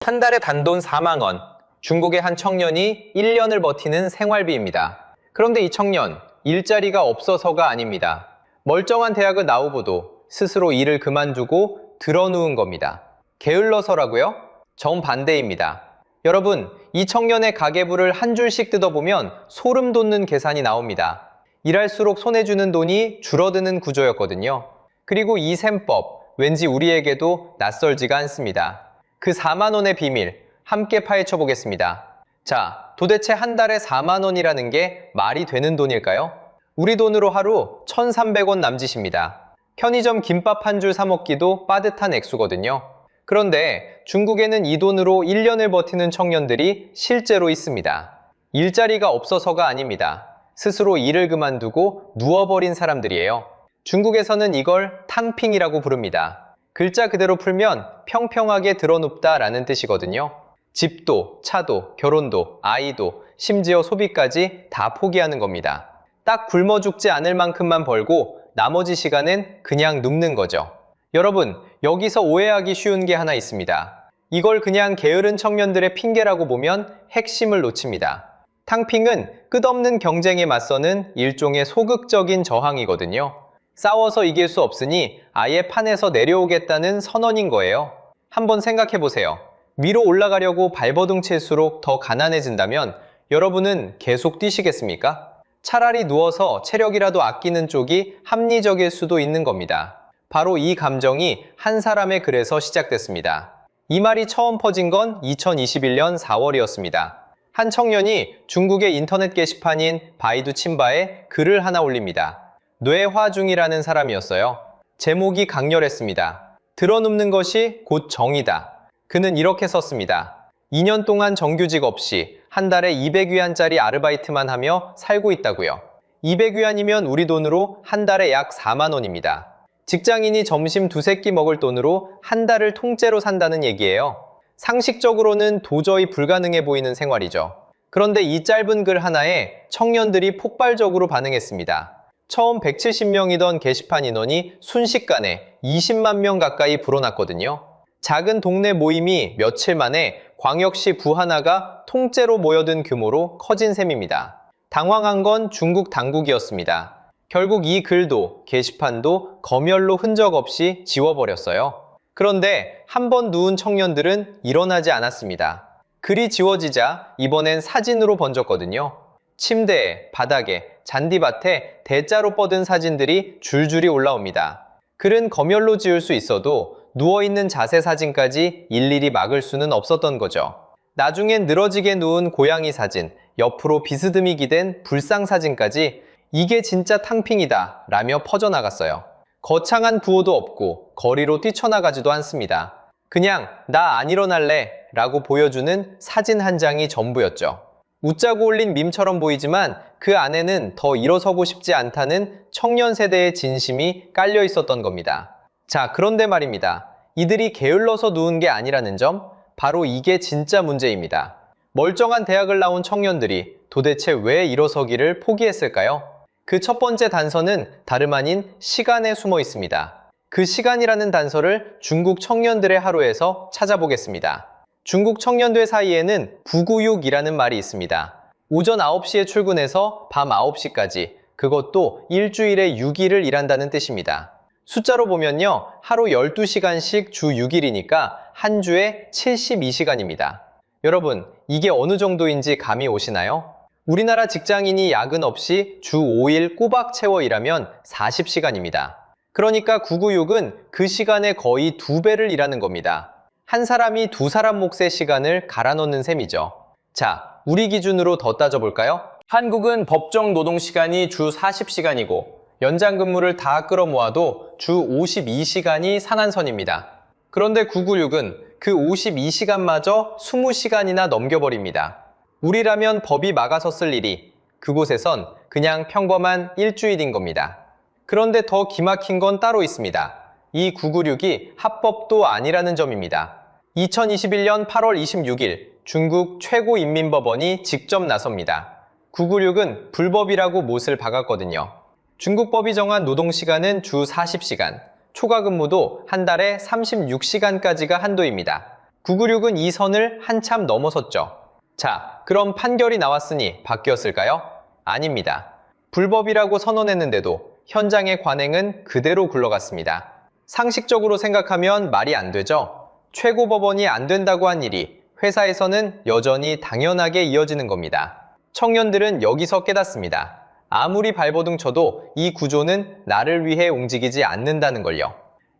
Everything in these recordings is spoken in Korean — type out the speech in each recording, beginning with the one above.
한 달에 단돈 4만 원, 중국의 한 청년이 1년을 버티는 생활비입니다. 그런데 이 청년, 일자리가 없어서가 아닙니다. 멀쩡한 대학을 나오고도 스스로 일을 그만두고 드러누운 겁니다. 게을러서라고요? 정반대입니다. 여러분, 이 청년의 가계부를 한 줄씩 뜯어보면 소름 돋는 계산이 나옵니다. 일할수록 손해주는 돈이 줄어드는 구조였거든요. 그리고 이 셈법, 왠지 우리에게도 낯설지가 않습니다. 그 4만 원의 비밀, 함께 파헤쳐 보겠습니다. 자, 도대체 한 달에 4만 원이라는 게 말이 되는 돈일까요? 우리 돈으로 하루 1,300원 남짓입니다. 편의점 김밥 한 줄 사 먹기도 빠듯한 액수거든요. 그런데 중국에는 이 돈으로 1년을 버티는 청년들이 실제로 있습니다. 일자리가 없어서가 아닙니다. 스스로 일을 그만두고 누워버린 사람들이에요. 중국에서는 이걸 탕핑이라고 부릅니다. 글자 그대로 풀면 평평하게 드러눕다라는 뜻이거든요. 집도, 차도, 결혼도, 아이도, 심지어 소비까지 다 포기하는 겁니다. 딱 굶어 죽지 않을 만큼만 벌고 나머지 시간은 그냥 눕는 거죠. 여러분, 여기서 오해하기 쉬운 게 하나 있습니다. 이걸 그냥 게으른 청년들의 핑계라고 보면 핵심을 놓칩니다. 탕핑은 끝없는 경쟁에 맞서는 일종의 소극적인 저항이거든요. 싸워서 이길 수 없으니 아예 판에서 내려오겠다는 선언인 거예요. 한번 생각해 보세요. 위로 올라가려고 발버둥 칠수록 더 가난해진다면 여러분은 계속 뛰시겠습니까? 차라리 누워서 체력이라도 아끼는 쪽이 합리적일 수도 있는 겁니다. 바로 이 감정이 한 사람의 글에서 시작됐습니다. 이 말이 처음 퍼진 건 2021년 4월이었습니다. 한 청년이 중국의 인터넷 게시판인 바이두 친바에 글을 하나 올립니다. 뇌화중이라는 사람이었어요. 제목이 강렬했습니다. 드러눕는 것이 곧 정의다. 그는 이렇게 썼습니다. 2년 동안 정규직 없이 한 달에 200위안짜리 아르바이트만 하며 살고 있다고요. 200위안이면 우리 돈으로 한 달에 약 4만 원입니다. 직장인이 점심 두세 끼 먹을 돈으로 한 달을 통째로 산다는 얘기예요. 상식적으로는 도저히 불가능해 보이는 생활이죠. 그런데 이 짧은 글 하나에 청년들이 폭발적으로 반응했습니다. 처음 170명이던 게시판 인원이 순식간에 20만 명 가까이 불어났거든요. 작은 동네 모임이 며칠 만에 광역시 부 하나가 통째로 모여든 규모로 커진 셈입니다. 당황한 건 중국 당국이었습니다. 결국 이 글도 게시판도 검열로 흔적 없이 지워버렸어요. 그런데 한 번 누운 청년들은 일어나지 않았습니다. 글이 지워지자 이번엔 사진으로 번졌거든요. 침대에, 바닥에, 잔디밭에 대자로 뻗은 사진들이 줄줄이 올라옵니다. 글은 검열로 지울 수 있어도 누워있는 자세 사진까지 일일이 막을 수는 없었던 거죠. 나중엔 늘어지게 누운 고양이 사진, 옆으로 비스듬히 기댄 불상 사진까지 이게 진짜 탕핑이다 라며 퍼져나갔어요. 거창한 구호도 없고 거리로 뛰쳐나가지도 않습니다. 그냥 나 안 일어날래 라고 보여주는 사진 한 장이 전부였죠. 웃자고 올린 밈처럼 보이지만 그 안에는 더 일어서고 싶지 않다는 청년 세대의 진심이 깔려 있었던 겁니다. 자, 그런데 말입니다. 이들이 게을러서 누운 게 아니라는 점, 바로 이게 진짜 문제입니다. 멀쩡한 대학을 나온 청년들이 도대체 왜 일어서기를 포기했을까요? 그 첫 번째 단서는 다름 아닌 시간에 숨어 있습니다. 그 시간이라는 단서를 중국 청년들의 하루에서 찾아보겠습니다. 중국 청년들 사이에는 996이라는 말이 있습니다. 오전 9시에 출근해서 밤 9시까지, 그것도 일주일에 6일을 일한다는 뜻입니다. 숫자로 보면요, 하루 12시간씩 주 6일이니까 한 주에 72시간입니다. 여러분, 이게 어느 정도인지 감이 오시나요? 우리나라 직장인이 야근 없이 주 5일 꼬박 채워 일하면 40시간입니다. 그러니까 996은 그 시간의 거의 2배를 일하는 겁니다. 한 사람이 두 사람 몫의 시간을 갈아 넣는 셈이죠. 자, 우리 기준으로 더 따져볼까요? 한국은 법정 노동시간이 주 40시간이고 연장 근무를 다 끌어모아도 주 52시간이 상한선입니다. 그런데 996은 그 52시간마저 20시간이나 넘겨버립니다. 우리라면 법이 막아섰을 일이 그곳에선 그냥 평범한 일주일인 겁니다. 그런데 더 기막힌 건 따로 있습니다. 이 996이 합법도 아니라는 점입니다. 2021년 8월 26일 중국 최고인민법원이 직접 나섭니다. 996은 불법이라고 못을 박았거든요. 중국 법이 정한 노동시간은 주 40시간, 초과 근무도 한 달에 36시간까지가 한도입니다. 996은 이 선을 한참 넘어섰죠. 자, 그럼 판결이 나왔으니 바뀌었을까요? 아닙니다. 불법이라고 선언했는데도 현장의 관행은 그대로 굴러갔습니다. 상식적으로 생각하면 말이 안 되죠. 최고법원이 안 된다고 한 일이 회사에서는 여전히 당연하게 이어지는 겁니다. 청년들은 여기서 깨닫습니다. 아무리 발버둥 쳐도 이 구조는 나를 위해 움직이지 않는다는 걸요.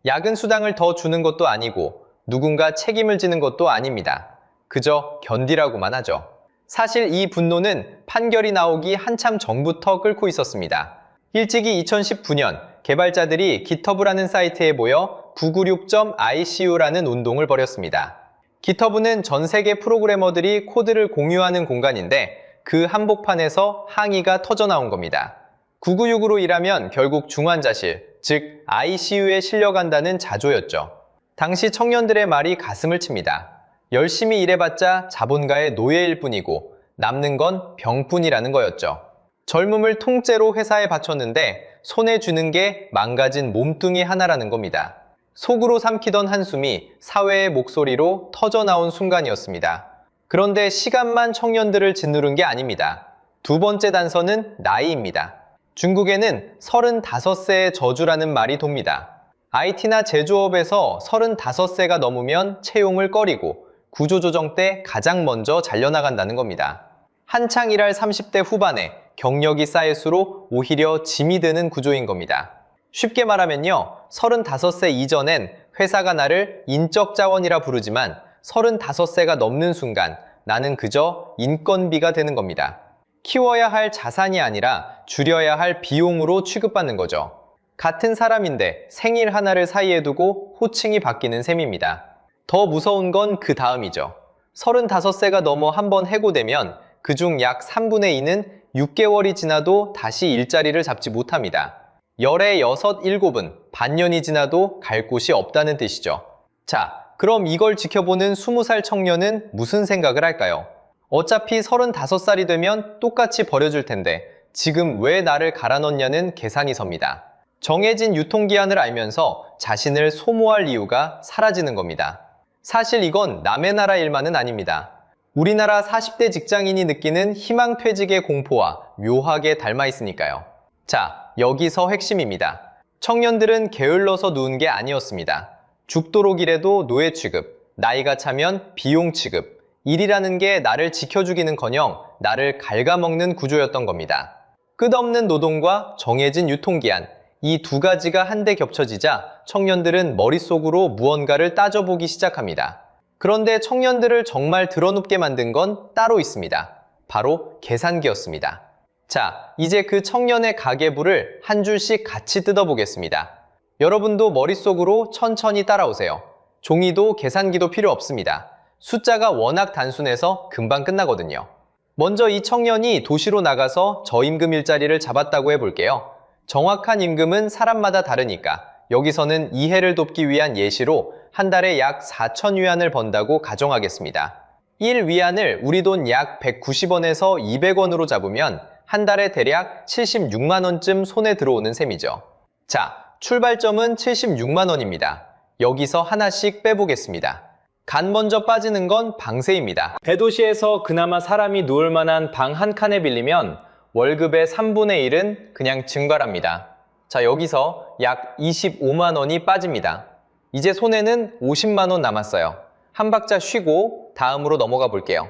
야근 수당을 더 주는 것도 아니고 누군가 책임을 지는 것도 아닙니다. 그저 견디라고만 하죠. 사실 이 분노는 판결이 나오기 한참 전부터 끓고 있었습니다. 일찍이 2019년 개발자들이 GitHub라는 사이트에 모여 996.icu라는 운동을 벌였습니다. GitHub는 전 세계 프로그래머들이 코드를 공유하는 공간인데 그 한복판에서 항의가 터져나온 겁니다. 996으로 일하면 결국 중환자실, 즉 ICU에 실려간다는 자조였죠. 당시 청년들의 말이 가슴을 칩니다. 열심히 일해봤자 자본가의 노예일 뿐이고 남는 건 병뿐이라는 거였죠. 젊음을 통째로 회사에 바쳤는데 손에 쥐는 게 망가진 몸뚱이 하나라는 겁니다. 속으로 삼키던 한숨이 사회의 목소리로 터져나온 순간이었습니다. 그런데 시간만 청년들을 짓누른 게 아닙니다. 두 번째 단서는 나이입니다. 중국에는 35세의 저주라는 말이 돕니다. IT나 제조업에서 35세가 넘으면 채용을 꺼리고 구조조정 때 가장 먼저 잘려나간다는 겁니다. 한창 일할 30대 후반에 경력이 쌓일수록 오히려 짐이 드는 구조인 겁니다. 쉽게 말하면요, 35세 이전엔 회사가 나를 인적 자원이라 부르지만 35세가 넘는 순간 나는 그저 인건비가 되는 겁니다. 키워야 할 자산이 아니라 줄여야 할 비용으로 취급받는 거죠. 같은 사람인데 생일 하나를 사이에 두고 호칭이 바뀌는 셈입니다. 더 무서운 건 그 다음이죠. 35세가 넘어 한번 해고되면 그중 약 3분의 2는 6개월이 지나도 다시 일자리를 잡지 못합니다. 열의 6, 7은 반년이 지나도 갈 곳이 없다는 뜻이죠. 자, 그럼 이걸 지켜보는 20살 청년은 무슨 생각을 할까요? 어차피 35살이 되면 똑같이 버려줄 텐데 지금 왜 나를 갈아넣냐는 계산이 섭니다. 정해진 유통기한을 알면서 자신을 소모할 이유가 사라지는 겁니다. 사실 이건 남의 나라 일만은 아닙니다. 우리나라 40대 직장인이 느끼는 희망퇴직의 공포와 묘하게 닮아 있으니까요. 자, 여기서 핵심입니다. 청년들은 게을러서 누운 게 아니었습니다. 죽도록 일해도 노예 취급, 나이가 차면 비용 취급, 일이라는 게 나를 지켜주기는커녕 나를 갉아먹는 구조였던 겁니다. 끝없는 노동과 정해진 유통기한, 이 두 가지가 한데 겹쳐지자 청년들은 머릿속으로 무언가를 따져보기 시작합니다. 그런데 청년들을 정말 드러눕게 만든 건 따로 있습니다. 바로 계산기였습니다. 자, 이제 그 청년의 가계부를 한 줄씩 같이 뜯어보겠습니다. 여러분도 머릿속으로 천천히 따라오세요. 종이도 계산기도 필요 없습니다. 숫자가 워낙 단순해서 금방 끝나거든요. 먼저 이 청년이 도시로 나가서 저임금 일자리를 잡았다고 해볼게요. 정확한 임금은 사람마다 다르니까 여기서는 이해를 돕기 위한 예시로 한 달에 약 4,000위안을 번다고 가정하겠습니다. 1위안을 우리 돈 약 190원에서 200원으로 잡으면 한 달에 대략 76만 원쯤 손에 들어오는 셈이죠. 자, 출발점은 76만 원입니다. 여기서 하나씩 빼보겠습니다. 간 먼저 빠지는 건 방세입니다. 대도시에서 그나마 사람이 누울 만한 방 한 칸에 빌리면 월급의 3분의 1은 그냥 증발합니다. 자, 여기서 약 25만 원이 빠집니다. 이제 손에는 50만 원 남았어요. 한 박자 쉬고 다음으로 넘어가 볼게요.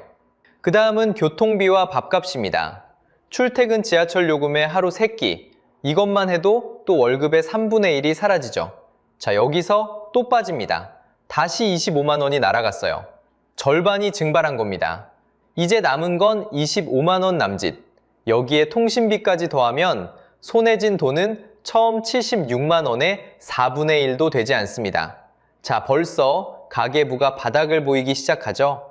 그 다음은 교통비와 밥값입니다. 출퇴근 지하철 요금의 하루 3끼, 이것만 해도 또 월급의 3분의 1이 사라지죠. 자, 여기서 또 빠집니다. 다시 25만 원이 날아갔어요. 절반이 증발한 겁니다. 이제 남은 건 25만 원 남짓. 여기에 통신비까지 더하면 손에 쥔 돈은 처음 76만 원의 4분의 1도 되지 않습니다. 자, 벌써 가계부가 바닥을 보이기 시작하죠.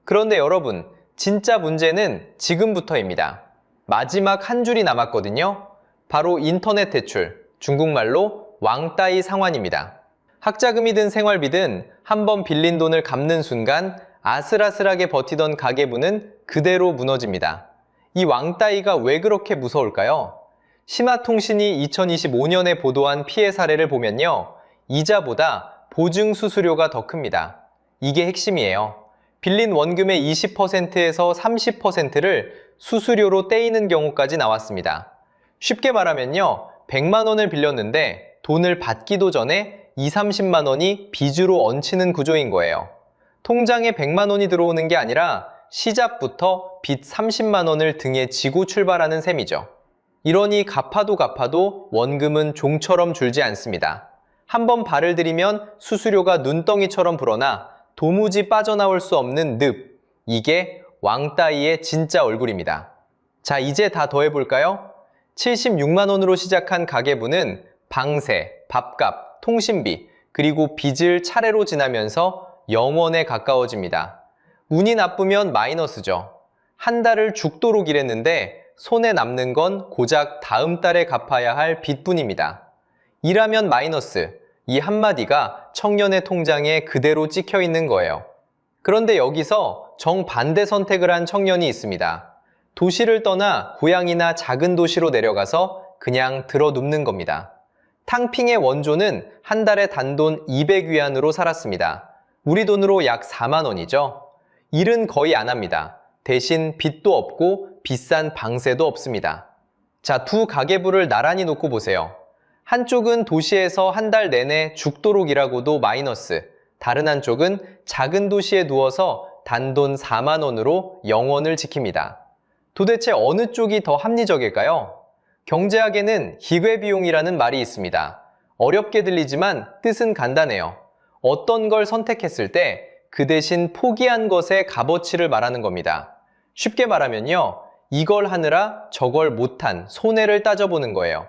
그런데 여러분, 진짜 문제는 지금부터입니다. 마지막 한 줄이 남았거든요. 바로 인터넷 대출, 중국말로 왕따이 상환입니다. 학자금이 든 생활비든 한번 빌린 돈을 갚는 순간 아슬아슬하게 버티던 가계부는 그대로 무너집니다. 이 왕따이가 왜 그렇게 무서울까요? 심화통신이 2025년에 보도한 피해 사례를 보면요, 이자보다 보증 수수료가 더 큽니다. 이게 핵심이에요. 빌린 원금의 20%에서 30%를 수수료로 떼이는 경우까지 나왔습니다. 쉽게 말하면요, 100만 원을 빌렸는데 돈을 받기도 전에 2, 30만 원이 빚으로 얹히는 구조인 거예요. 통장에 100만 원이 들어오는 게 아니라 시작부터 빚 30만 원을 등에 지고 출발하는 셈이죠. 이러니 갚아도 원금은 종처럼 줄지 않습니다. 한번 발을 들이면 수수료가 눈덩이처럼 불어나 도무지 빠져나올 수 없는 늪. 이게 왕따이의 진짜 얼굴입니다. 자, 이제 다 더해볼까요? 76만 원으로 시작한 가계부는 방세, 밥값, 통신비, 그리고 빚을 차례로 지나면서 0원에 가까워집니다. 운이 나쁘면 마이너스죠. 한 달을 죽도록 일했는데 손에 남는 건 고작 다음 달에 갚아야 할 빚뿐입니다. 일하면 마이너스, 이 한마디가 청년의 통장에 그대로 찍혀 있는 거예요. 그런데 여기서 정반대 선택을 한 청년이 있습니다. 도시를 떠나 고향이나 작은 도시로 내려가서 그냥 들어눕는 겁니다. 탕핑의 원조는 한 달에 단돈 200위안으로 살았습니다. 우리 돈으로 약 4만 원이죠. 일은 거의 안 합니다. 대신 빚도 없고 비싼 방세도 없습니다. 자, 두 가계부를 나란히 놓고 보세요. 한쪽은 도시에서 한 달 내내 죽도록 일하고도 마이너스, 다른 한쪽은 작은 도시에 누워서 단돈 4만 원으로 영원을 지킵니다. 도대체 어느 쪽이 더 합리적일까요? 경제학에는 기회비용이라는 말이 있습니다. 어렵게 들리지만 뜻은 간단해요. 어떤 걸 선택했을 때 그 대신 포기한 것의 값어치를 말하는 겁니다. 쉽게 말하면요, 이걸 하느라 저걸 못한 손해를 따져보는 거예요.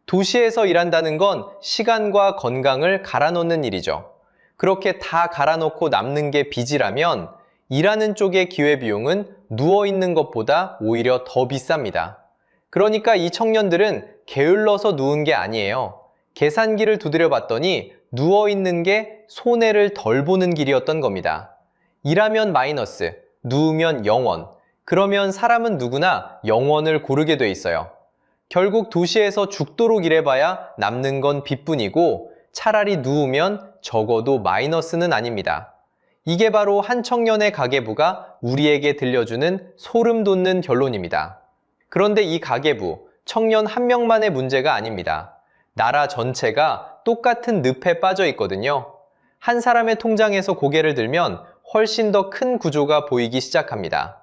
도시에서 일한다는 건 시간과 건강을 갈아놓는 일이죠. 그렇게 다 갈아놓고 남는 게 빚이라면 일하는 쪽의 기회비용은 누워있는 것보다 오히려 더 비쌉니다. 그러니까 이 청년들은 게을러서 누운 게 아니에요. 계산기를 두드려 봤더니 누워있는 게 손해를 덜 보는 길이었던 겁니다. 일하면 마이너스, 누우면 0원. 그러면 사람은 누구나 0원을 고르게 돼 있어요. 결국 도시에서 죽도록 일해봐야 남는 건 빚뿐이고 차라리 누우면 적어도 마이너스는 아닙니다. 이게 바로 한 청년의 가계부가 우리에게 들려주는 소름 돋는 결론입니다. 그런데 이 가계부, 청년 한 명만의 문제가 아닙니다. 나라 전체가 똑같은 늪에 빠져 있거든요. 한 사람의 통장에서 고개를 들면 훨씬 더 큰 구조가 보이기 시작합니다.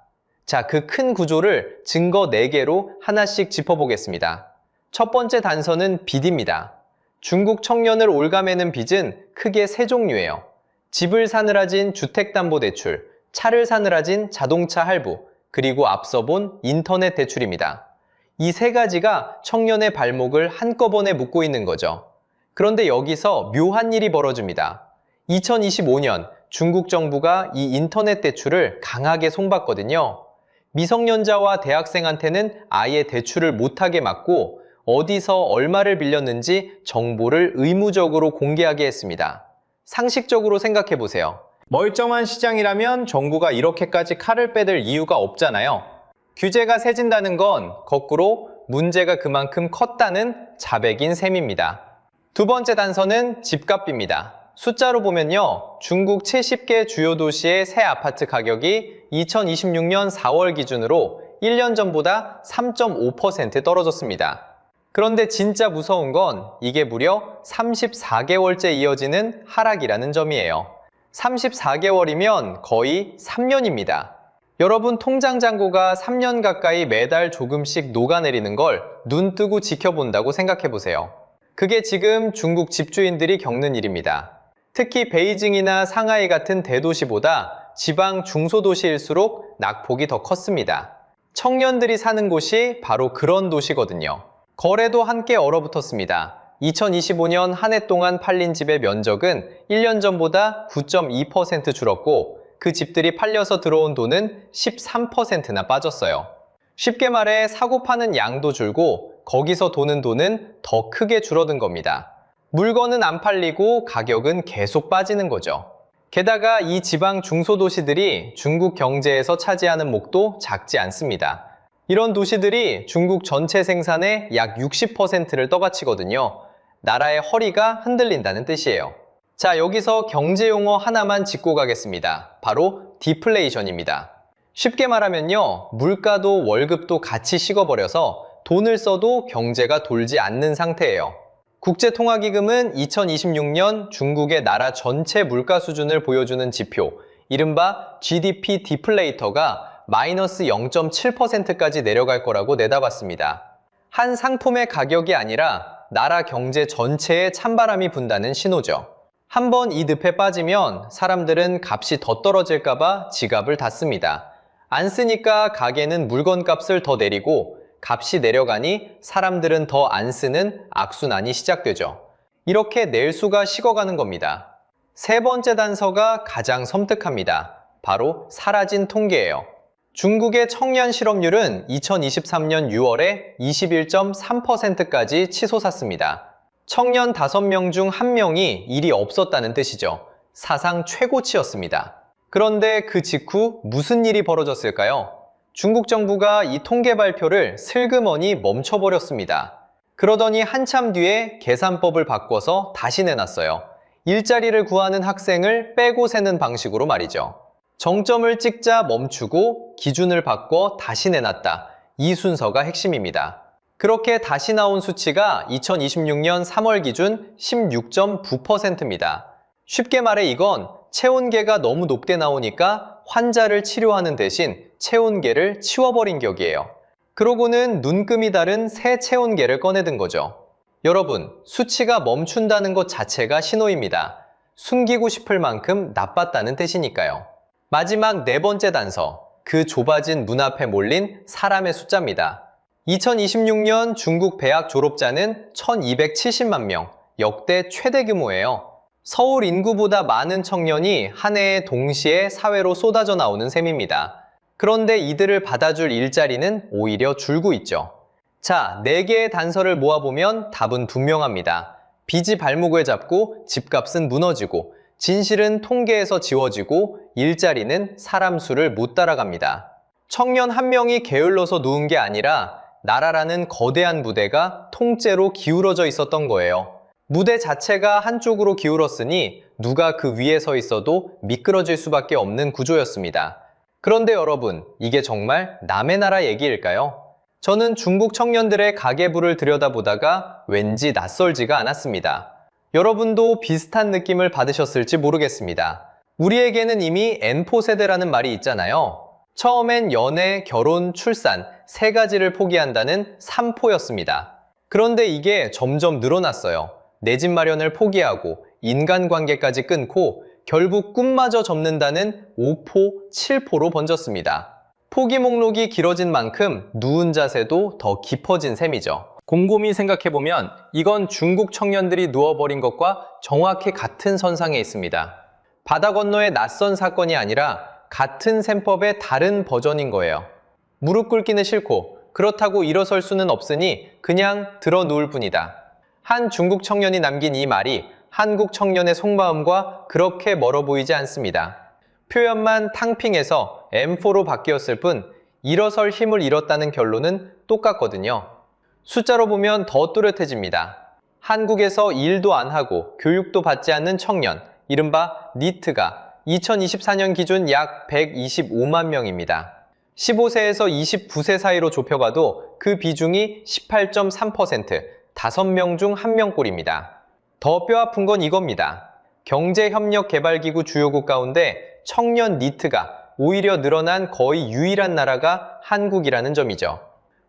자, 그 큰 구조를 증거 4개로 하나씩 짚어보겠습니다. 첫 번째 단서는 빚입니다. 중국 청년을 올가매는 빚은 크게 3종류예요. 집을 사느라 진 주택담보대출, 차를 사느라 진 자동차 할부, 그리고 앞서 본 인터넷 대출입니다. 이 3가지가 청년의 발목을 한꺼번에 묶고 있는 거죠. 그런데 여기서 묘한 일이 벌어집니다. 2025년 중국 정부가 이 인터넷 대출을 강하게 송봤거든요. 미성년자와 대학생한테는 아예 대출을 못하게 막고 어디서 얼마를 빌렸는지 정보를 의무적으로 공개하게 했습니다. 상식적으로 생각해 보세요. 멀쩡한 시장이라면 정부가 이렇게까지 칼을 빼들 이유가 없잖아요. 규제가 세진다는 건 거꾸로 문제가 그만큼 컸다는 자백인 셈입니다. 두 번째 단서는 집값입니다. 숫자로 보면요, 중국 70개 주요 도시의 새 아파트 가격이 2026년 4월 기준으로 1년 전보다 3.5% 떨어졌습니다. 그런데 진짜 무서운 건 이게 무려 34개월째 이어지는 하락이라는 점이에요. 34개월이면 거의 3년입니다. 여러분 통장 잔고가 3년 가까이 매달 조금씩 녹아내리는 걸 눈 뜨고 지켜본다고 생각해 보세요. 그게 지금 중국 집주인들이 겪는 일입니다. 특히 베이징이나 상하이 같은 대도시보다 지방 중소도시일수록 낙폭이 더 컸습니다. 청년들이 사는 곳이 바로 그런 도시거든요. 거래도 함께 얼어붙었습니다. 2025년 한 해 동안 팔린 집의 면적은 1년 전보다 9.2% 줄었고 그 집들이 팔려서 들어온 돈은 13%나 빠졌어요. 쉽게 말해 사고 파는 양도 줄고 거기서 도는 돈은 더 크게 줄어든 겁니다. 물건은 안 팔리고 가격은 계속 빠지는 거죠. 게다가 이 지방 중소도시들이 중국 경제에서 차지하는 몫도 작지 않습니다. 이런 도시들이 중국 전체 생산의 약 60%를 떠받치거든요. 나라의 허리가 흔들린다는 뜻이에요. 자, 여기서 경제 용어 하나만 짚고 가겠습니다. 바로 디플레이션입니다. 쉽게 말하면요, 물가도 월급도 같이 식어버려서 돈을 써도 경제가 돌지 않는 상태예요. 국제통화기금은 2026년 중국의 나라 전체 물가 수준을 보여주는 지표, 이른바 GDP 디플레이터가 마이너스 0.7%까지 내려갈 거라고 내다봤습니다. 한 상품의 가격이 아니라 나라 경제 전체에 찬바람이 분다는 신호죠. 한번 이 늪에 빠지면 사람들은 값이 더 떨어질까봐 지갑을 닫습니다. 안 쓰니까 가게는 물건값을 더 내리고 값이 내려가니 사람들은 더 안 쓰는 악순환이 시작되죠. 이렇게 내수가 식어가는 겁니다. 세 번째 단서가 가장 섬뜩합니다. 바로 사라진 통계예요. 중국의 청년 실업률은 2023년 6월에 21.3%까지 치솟았습니다. 청년 5명 중 1명이 일이 없었다는 뜻이죠. 사상 최고치였습니다. 그런데 그 직후 무슨 일이 벌어졌을까요? 중국 정부가 이 통계 발표를 슬그머니 멈춰버렸습니다. 그러더니 한참 뒤에 계산법을 바꿔서 다시 내놨어요. 일자리를 구하는 학생을 빼고 세는 방식으로 말이죠. 정점을 찍자 멈추고 기준을 바꿔 다시 내놨다. 이 순서가 핵심입니다. 그렇게 다시 나온 수치가 2026년 3월 기준 16.9%입니다. 쉽게 말해 이건 체온계가 너무 높게 나오니까 환자를 치료하는 대신 체온계를 치워버린 격이에요. 그러고는 눈금이 다른 새 체온계를 꺼내든 거죠. 여러분, 수치가 멈춘다는 것 자체가 신호입니다. 숨기고 싶을 만큼 나빴다는 뜻이니까요. 마지막 네 번째 단서, 그 좁아진 문 앞에 몰린 사람의 숫자입니다. 2026년 중국 대학 졸업자는 1270만 명, 역대 최대 규모예요. 서울 인구보다 많은 청년이 한 해에 동시에 사회로 쏟아져 나오는 셈입니다. 그런데 이들을 받아줄 일자리는 오히려 줄고 있죠. 자, 4개의 단서를 모아보면 답은 분명합니다. 빚이 발목을 잡고 집값은 무너지고 진실은 통계에서 지워지고 일자리는 사람 수를 못 따라갑니다. 청년 1명이 게을러서 누운 게 아니라 나라라는 거대한 무대가 통째로 기울어져 있었던 거예요. 무대 자체가 한쪽으로 기울었으니 누가 그 위에 서 있어도 미끄러질 수밖에 없는 구조였습니다. 그런데 여러분, 이게 정말 남의 나라 얘기일까요? 저는 중국 청년들의 가계부를 들여다보다가 왠지 낯설지가 않았습니다. 여러분도 비슷한 느낌을 받으셨을지 모르겠습니다. 우리에게는 이미 N4 세대라는 말이 있잖아요. 처음엔 연애, 결혼, 출산 3가지를 포기한다는 3포였습니다. 그런데 이게 점점 늘어났어요. 내 집 마련을 포기하고 인간관계까지 끊고 결국 꿈마저 접는다는 5포, 7포로 번졌습니다. 포기 목록이 길어진 만큼 누운 자세도 더 깊어진 셈이죠. 곰곰이 생각해보면 이건 중국 청년들이 누워버린 것과 정확히 같은 선상에 있습니다. 바다 건너의 낯선 사건이 아니라 같은 셈법의 다른 버전인 거예요. 무릎 꿇기는 싫고 그렇다고 일어설 수는 없으니 그냥 들어 누울 뿐이다. 한 중국 청년이 남긴 이 말이 한국 청년의 속마음과 그렇게 멀어 보이지 않습니다. 표현만 탕핑해서 M4로 바뀌었을 뿐 일어설 힘을 잃었다는 결론은 똑같거든요. 숫자로 보면 더 뚜렷해집니다. 한국에서 일도 안 하고 교육도 받지 않는 청년, 이른바 니트가 2024년 기준 약 125만 명입니다. 15세에서 29세 사이로 좁혀봐도 그 비중이 18.3%, 5명 중 1명꼴입니다. 더 뼈아픈 건 이겁니다. 경제협력개발기구 주요국 가운데 청년 니트가 오히려 늘어난 거의 유일한 나라가 한국이라는 점이죠.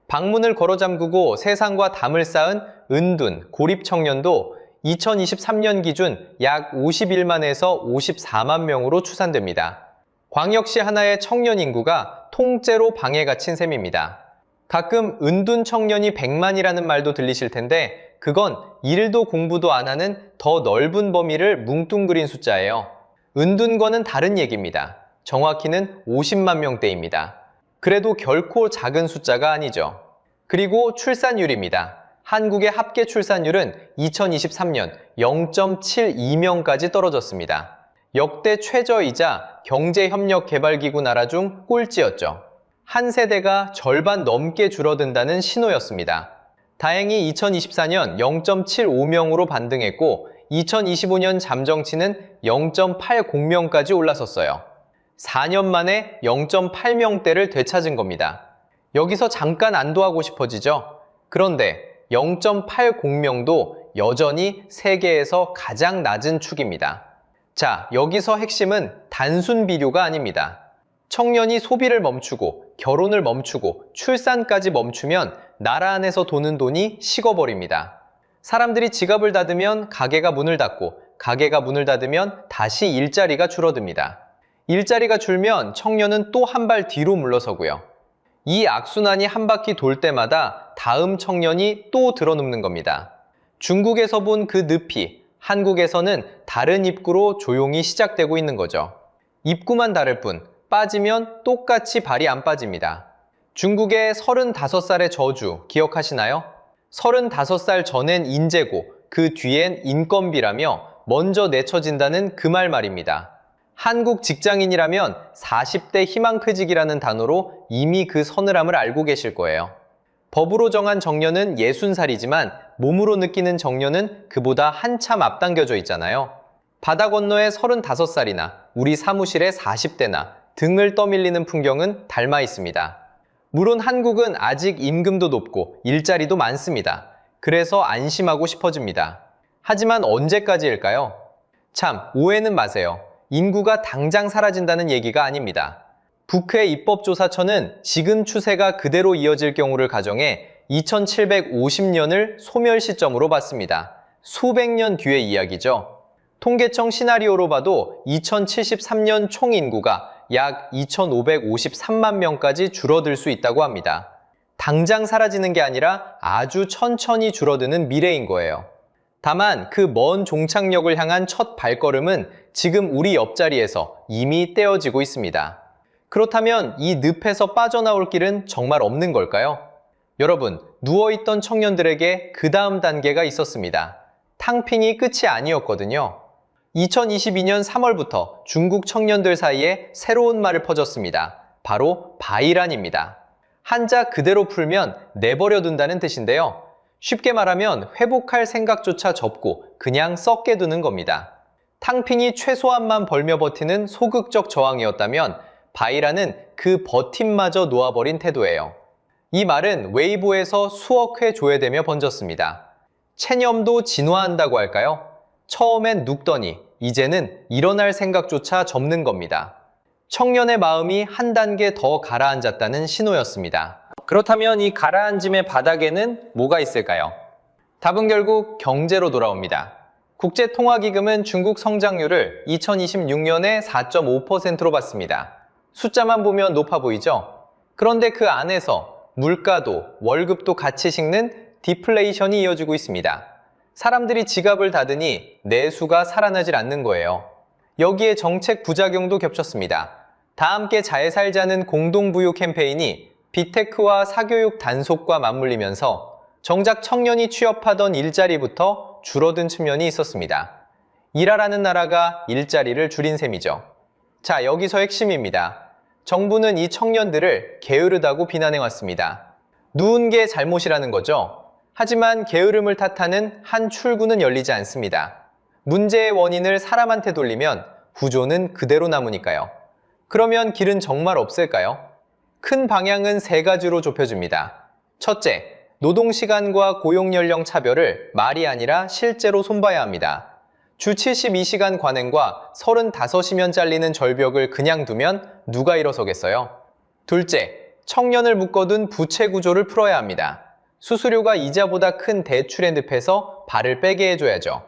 방문을 걸어 잠그고 세상과 담을 쌓은 은둔, 고립 청년도 2023년 기준 약 51만에서 54만 명으로 추산됩니다. 광역시 하나의 청년 인구가 통째로 방에 갇힌 셈입니다. 가끔 은둔 청년이 100만이라는 말도 들리실 텐데 그건 일도 공부도 안 하는 더 넓은 범위를 뭉뚱그린 숫자예요. 은둔과는 다른 얘기입니다. 정확히는 50만 명대입니다. 그래도 결코 작은 숫자가 아니죠. 그리고 출산율입니다. 한국의 합계 출산율은 2023년 0.72명까지 떨어졌습니다. 역대 최저이자 경제협력개발기구 나라 중 꼴찌였죠. 한 세대가 절반 넘게 줄어든다는 신호였습니다. 다행히 2024년 0.75명으로 반등했고 2025년 잠정치는 0.80명까지 올라섰어요. 4년 만에 0.8명대를 되찾은 겁니다. 여기서 잠깐 안도하고 싶어지죠? 그런데 0.80명도 여전히 세계에서 가장 낮은 축입니다. 자, 여기서 핵심은 단순 비료가 아닙니다. 청년이 소비를 멈추고 결혼을 멈추고 출산까지 멈추면 나라 안에서 도는 돈이 식어버립니다. 사람들이 지갑을 닫으면 가게가 문을 닫고 가게가 문을 닫으면 다시 일자리가 줄어듭니다. 일자리가 줄면 청년은 또 한 발 뒤로 물러서고요. 이 악순환이 한 바퀴 돌 때마다 다음 청년이 또 들어눕는 겁니다. 중국에서 본 그 늪이 한국에서는 다른 입구로 조용히 시작되고 있는 거죠. 입구만 다를 뿐 빠지면 똑같이 발이 안 빠집니다. 중국의 35살의 저주 기억하시나요? 35살 전엔 인재고 그 뒤엔 인건비라며 먼저 내쳐진다는 그 말입니다. 한국 직장인이라면 40대 희망퇴직이라는 단어로 이미 그 서늘함을 알고 계실 거예요. 법으로 정한 정년은 60살이지만 몸으로 느끼는 정년은 그보다 한참 앞당겨져 있잖아요. 바다 건너의 35살이나 우리 사무실의 40대나 등을 떠밀리는 풍경은 닮아 있습니다. 물론 한국은 아직 임금도 높고 일자리도 많습니다. 그래서 안심하고 싶어집니다. 하지만 언제까지일까요? 참, 오해는 마세요. 인구가 당장 사라진다는 얘기가 아닙니다. 북해 입법조사처는 지금 추세가 그대로 이어질 경우를 가정해 2750년을 소멸 시점으로 봤습니다. 수백 년 뒤의 이야기죠. 통계청 시나리오로 봐도 2073년 총 인구가 약 2553만 명까지 줄어들 수 있다고 합니다. 당장 사라지는 게 아니라 아주 천천히 줄어드는 미래인 거예요. 다만 그 먼 종착역을 향한 첫 발걸음은 지금 우리 옆자리에서 이미 떼어지고 있습니다. 그렇다면 이 늪에서 빠져나올 길은 정말 없는 걸까요? 여러분, 누워있던 청년들에게 그 다음 단계가 있었습니다. 탕핑이 끝이 아니었거든요. 2022년 3월부터 중국 청년들 사이에 새로운 말을 퍼졌습니다. 바로 바이란입니다. 한자 그대로 풀면 내버려 둔다는 뜻인데요. 쉽게 말하면 회복할 생각조차 접고 그냥 썩게 두는 겁니다. 탕핑이 최소한만 벌며 버티는 소극적 저항이었다면 바이란은 그 버팀마저 놓아버린 태도예요. 이 말은 웨이보에서 수억 회 조회되며 번졌습니다. 체념도 진화한다고 할까요? 처음엔 눕더니 이제는 일어날 생각조차 접는 겁니다. 청년의 마음이 한 단계 더 가라앉았다는 신호였습니다. 그렇다면 이 가라앉음의 바닥에는 뭐가 있을까요? 답은 결국 경제로 돌아옵니다. 국제통화기금은 중국 성장률을 2026년에 4.5%로 봤습니다. 숫자만 보면 높아 보이죠? 그런데 그 안에서 물가도 월급도 같이 식는 디플레이션이 이어지고 있습니다. 사람들이 지갑을 닫으니 내수가 살아나질 않는 거예요. 여기에 정책 부작용도 겹쳤습니다. 다 함께 잘 살자는 공동부유 캠페인이 빅테크와 사교육 단속과 맞물리면서 정작 청년이 취업하던 일자리부터 줄어든 측면이 있었습니다. 일하라는 나라가 일자리를 줄인 셈이죠. 자, 여기서 핵심입니다. 정부는 이 청년들을 게으르다고 비난해왔습니다. 누운 게 잘못이라는 거죠. 하지만 게으름을 탓하는 한 출구는 열리지 않습니다. 문제의 원인을 사람한테 돌리면 구조는 그대로 남으니까요. 그러면 길은 정말 없을까요? 큰 방향은 세 가지로 좁혀집니다. 첫째, 노동시간과 고용연령 차별을 말이 아니라 실제로 손봐야 합니다. 주 72시간 관행과 35시면 잘리는 절벽을 그냥 두면 누가 일어서겠어요? 둘째, 청년을 묶어둔 부채 구조를 풀어야 합니다. 수수료가 이자보다 큰 대출의 늪에서 발을 빼게 해줘야죠.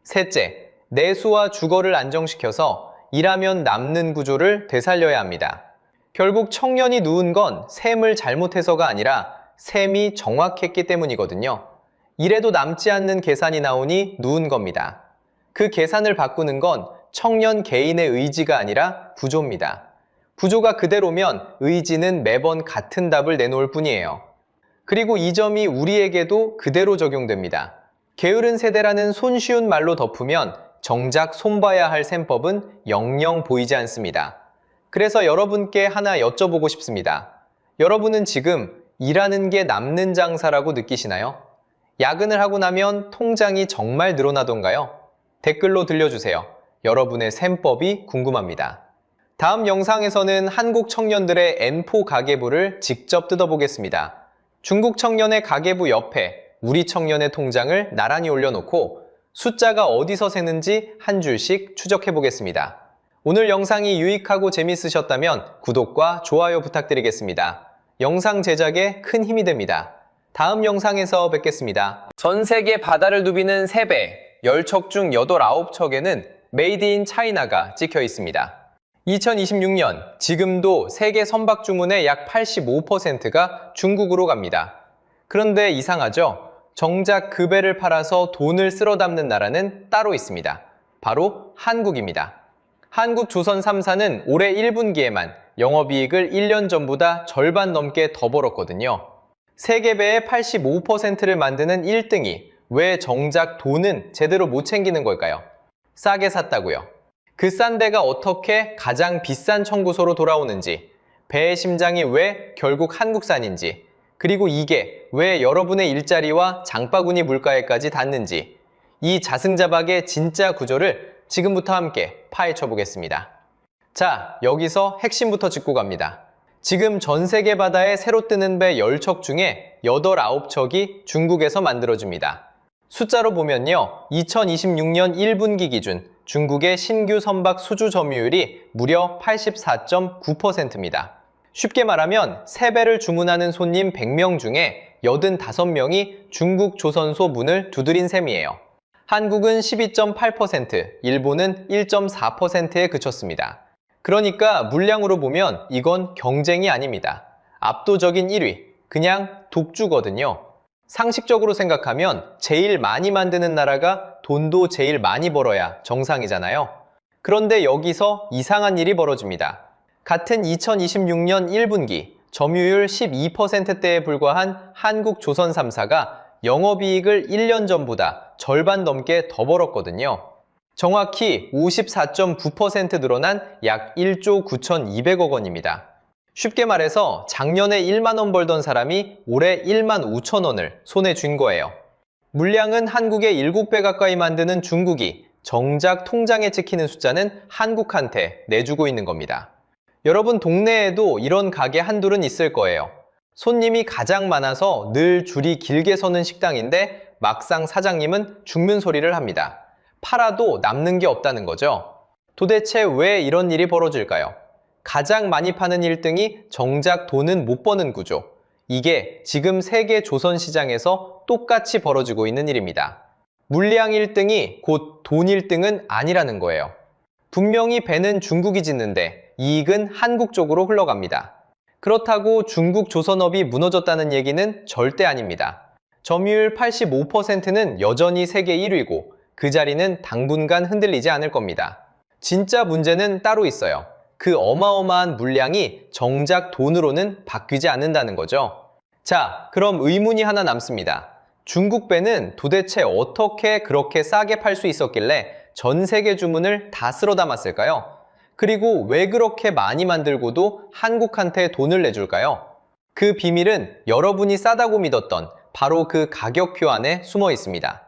셋째, 내수와 주거를 안정시켜서 일하면 남는 구조를 되살려야 합니다. 결국 청년이 누운 건 셈을 잘못해서가 아니라 셈이 정확했기 때문이거든요. 이래도 남지 않는 계산이 나오니 누운 겁니다. 그 계산을 바꾸는 건 청년 개인의 의지가 아니라 구조입니다. 구조가 그대로면 의지는 매번 같은 답을 내놓을 뿐이에요. 그리고 이 점이 우리에게도 그대로 적용됩니다. 게으른 세대라는 손쉬운 말로 덮으면 정작 손봐야 할 셈법은 영영 보이지 않습니다. 그래서 여러분께 하나 여쭤보고 싶습니다. 여러분은 지금 일하는 게 남는 장사라고 느끼시나요? 야근을 하고 나면 통장이 정말 늘어나던가요? 댓글로 들려주세요. 여러분의 셈법이 궁금합니다. 다음 영상에서는 한국 청년들의 N4 가계부를 직접 뜯어보겠습니다. 중국 청년의 가계부 옆에 우리 청년의 통장을 나란히 올려놓고 숫자가 어디서 새는지 한 줄씩 추적해 보겠습니다. 오늘 영상이 유익하고 재밌으셨다면 구독과 좋아요 부탁드리겠습니다. 영상 제작에 큰 힘이 됩니다. 다음 영상에서 뵙겠습니다. 전 세계 바다를 누비는 3배, 10척 중 8, 9척에는 메이드 인 차이나가 찍혀 있습니다. 2026년, 지금도 세계 선박 주문의 약 85%가 중국으로 갑니다. 그런데 이상하죠? 정작 그 배를 팔아서 돈을 쓸어 담는 나라는 따로 있습니다. 바로 한국입니다. 한국조선 3사는 올해 1분기에만 영업이익을 1년 전보다 절반 넘게 더 벌었거든요. 세계배의 85%를 만드는 1등이 왜 정작 돈은 제대로 못 챙기는 걸까요? 싸게 샀다고요. 그 싼 배가 어떻게 가장 비싼 청구소로 돌아오는지, 배의 심장이 왜 결국 한국산인지, 그리고 이게 왜 여러분의 일자리와 장바구니 물가에까지 닿는지, 이 자승자박의 진짜 구조를 지금부터 함께 파헤쳐 보겠습니다. 자, 여기서 핵심부터 짚고 갑니다. 지금 전 세계 바다에 새로 뜨는 배 10척 중에 8, 9척이 중국에서 만들어집니다. 숫자로 보면요, 2026년 1분기 기준 중국의 신규 선박 수주 점유율이 무려 84.9%입니다. 쉽게 말하면 3배를 주문하는 손님 100명 중에 85명이 중국 조선소 문을 두드린 셈이에요. 한국은 12.8%, 일본은 1.4%에 그쳤습니다. 그러니까 물량으로 보면 이건 경쟁이 아닙니다. 압도적인 1위, 그냥 독주거든요. 상식적으로 생각하면 제일 많이 만드는 나라가 돈도 제일 많이 벌어야 정상이잖아요. 그런데 여기서 이상한 일이 벌어집니다. 같은 2026년 1분기 점유율 12%대에 불과한 한국조선 3사가 영업이익을 1년 전보다 절반 넘게 더 벌었거든요. 정확히 54.9% 늘어난 약 1조 9,200억 원입니다. 쉽게 말해서 작년에 1만 원 벌던 사람이 올해 1만 5천 원을 손에 쥔 거예요. 물량은 한국의 7배 가까이 만드는 중국이 정작 통장에 찍히는 숫자는 한국한테 내주고 있는 겁니다. 여러분 동네에도 이런 가게 한둘은 있을 거예요. 손님이 가장 많아서 늘 줄이 길게 서는 식당인데 막상 사장님은 죽는 소리를 합니다. 팔아도 남는 게 없다는 거죠. 도대체 왜 이런 일이 벌어질까요? 가장 많이 파는 1등이 정작 돈은 못 버는 구조. 이게 지금 세계 조선 시장에서 똑같이 벌어지고 있는 일입니다. 물량 1등이 곧 돈 1등은 아니라는 거예요. 분명히 배는 중국이 짓는데 이익은 한국 쪽으로 흘러갑니다. 그렇다고 중국 조선업이 무너졌다는 얘기는 절대 아닙니다. 점유율 85%는 여전히 세계 1위고 그 자리는 당분간 흔들리지 않을 겁니다. 진짜 문제는 따로 있어요. 그 어마어마한 물량이 정작 돈으로는 바뀌지 않는다는 거죠. 자, 그럼 의문이 하나 남습니다. 중국 배는 도대체 어떻게 그렇게 싸게 팔 수 있었길래 전 세계 주문을 다 쓸어 담았을까요? 그리고 왜 그렇게 많이 만들고도 한국한테 돈을 내줄까요? 그 비밀은 여러분이 싸다고 믿었던 바로 그 가격표 안에 숨어 있습니다.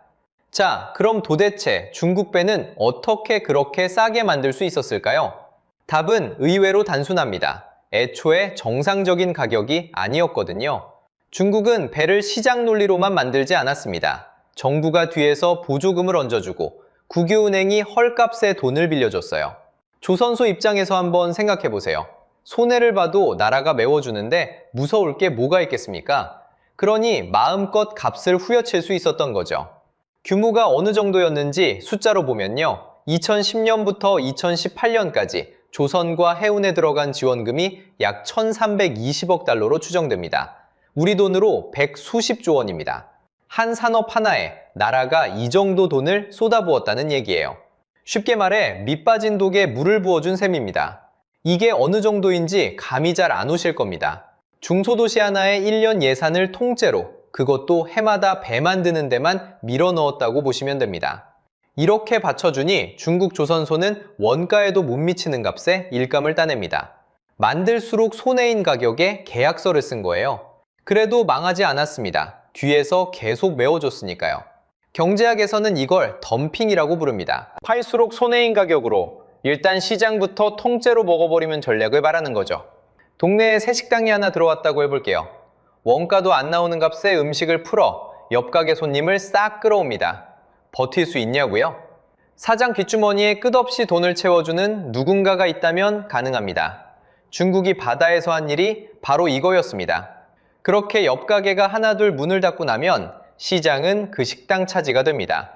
자, 그럼 도대체 중국 배는 어떻게 그렇게 싸게 만들 수 있었을까요? 답은 의외로 단순합니다. 애초에 정상적인 가격이 아니었거든요. 중국은 배를 시장 논리로만 만들지 않았습니다. 정부가 뒤에서 보조금을 얹어주고 국유은행이 헐값에 돈을 빌려줬어요. 조선소 입장에서 한번 생각해보세요. 손해를 봐도 나라가 메워주는데 무서울 게 뭐가 있겠습니까? 그러니 마음껏 값을 후려칠 수 있었던 거죠. 규모가 어느 정도였는지 숫자로 보면요. 2010년부터 2018년까지 조선과 해운에 들어간 지원금이 약 1,320억 달러로 추정됩니다. 우리 돈으로 100수십조 원입니다. 한 산업 하나에 나라가 이 정도 돈을 쏟아부었다는 얘기예요. 쉽게 말해 밑 빠진 독에 물을 부어준 셈입니다. 이게 어느 정도인지 감이 잘 안 오실 겁니다. 중소도시 하나의 1년 예산을 통째로, 그것도 해마다 배 만드는 데만 밀어 넣었다고 보시면 됩니다. 이렇게 받쳐주니 중국 조선소는 원가에도 못 미치는 값에 일감을 따냅니다. 만들수록 손해인 가격에 계약서를 쓴 거예요. 그래도 망하지 않았습니다. 뒤에서 계속 메워줬으니까요. 경제학에서는 이걸 덤핑이라고 부릅니다. 팔수록 손해인 가격으로 일단 시장부터 통째로 먹어버리면 전략을 말하는 거죠. 동네에 새 식당이 하나 들어왔다고 해볼게요. 원가도 안 나오는 값에 음식을 풀어 옆 가게 손님을 싹 끌어옵니다. 버틸 수 있냐고요? 사장 뒷주머니에 끝없이 돈을 채워주는 누군가가 있다면 가능합니다. 중국이 바다에서 한 일이 바로 이거였습니다. 그렇게 옆 가게가 하나둘 문을 닫고 나면 시장은 그 식당 차지가 됩니다.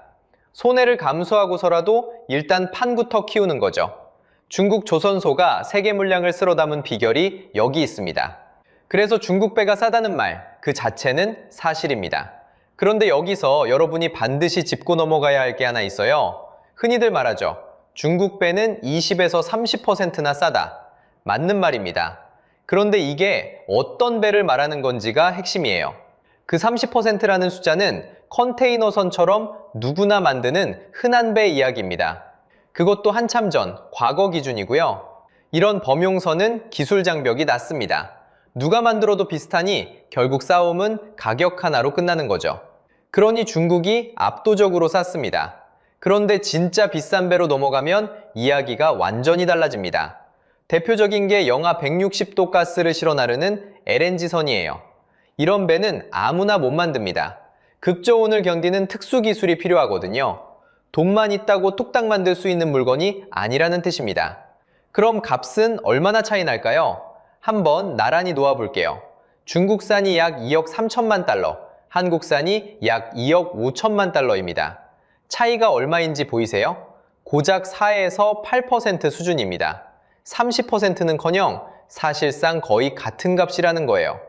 손해를 감수하고서라도 일단 판부터 키우는 거죠. 중국 조선소가 세계 물량을 쓸어 담은 비결이 여기 있습니다. 그래서 중국 배가 싸다는 말 그 자체는 사실입니다. 그런데 여기서 여러분이 반드시 짚고 넘어가야 할 게 하나 있어요. 흔히들 말하죠. 중국 배는 20에서 30%나 싸다. 맞는 말입니다. 그런데 이게 어떤 배를 말하는 건지가 핵심이에요. 그 30%라는 숫자는 컨테이너선처럼 누구나 만드는 흔한 배 이야기입니다. 그것도 한참 전, 과거 기준이고요. 이런 범용선은 기술 장벽이 낮습니다. 누가 만들어도 비슷하니 결국 싸움은 가격 하나로 끝나는 거죠. 그러니 중국이 압도적으로 쌌습니다. 그런데 진짜 비싼 배로 넘어가면 이야기가 완전히 달라집니다. 대표적인 게 영하 160도 가스를 실어 나르는 LNG선이에요. 이런 배는 아무나 못 만듭니다. 극저온을 견디는 특수 기술이 필요하거든요. 돈만 있다고 뚝딱 만들 수 있는 물건이 아니라는 뜻입니다. 그럼 값은 얼마나 차이 날까요? 한번 나란히 놓아볼게요. 중국산이 약 2억 3천만 달러, 한국산이 약 2억 5천만 달러입니다. 차이가 얼마인지 보이세요? 고작 4에서 8% 수준입니다. 30%는커녕 사실상 거의 같은 값이라는 거예요.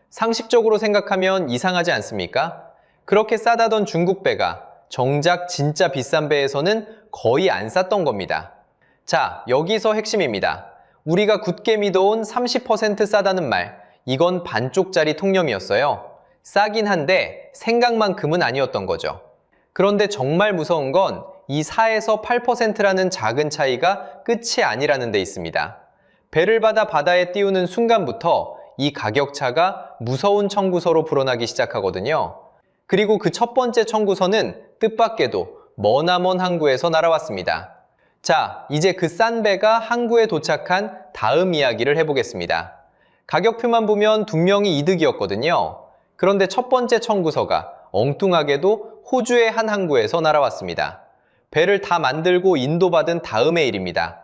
상식적으로 생각하면 이상하지 않습니까? 그렇게 싸다던 중국 배가 정작 진짜 비싼 배에서는 거의 안 쌌던 겁니다. 자, 여기서 핵심입니다. 우리가 굳게 믿어온 30% 싸다는 말, 이건 반쪽짜리 통념이었어요. 싸긴 한데 생각만큼은 아니었던 거죠. 그런데 정말 무서운 건 이 4에서 8%라는 작은 차이가 끝이 아니라는 데 있습니다. 배를 받아 바다에 띄우는 순간부터 이 가격차가 무서운 청구서로 불어나기 시작하거든요. 그리고 그 첫 번째 청구서는 뜻밖에도 머나먼 항구에서 날아왔습니다. 자, 이제 그 싼 배가 항구에 도착한 다음 이야기를 해보겠습니다. 가격표만 보면 분명히 이득이었거든요. 그런데 첫 번째 청구서가 엉뚱하게도 호주의 한 항구에서 날아왔습니다. 배를 다 만들고 인도받은 다음의 일입니다.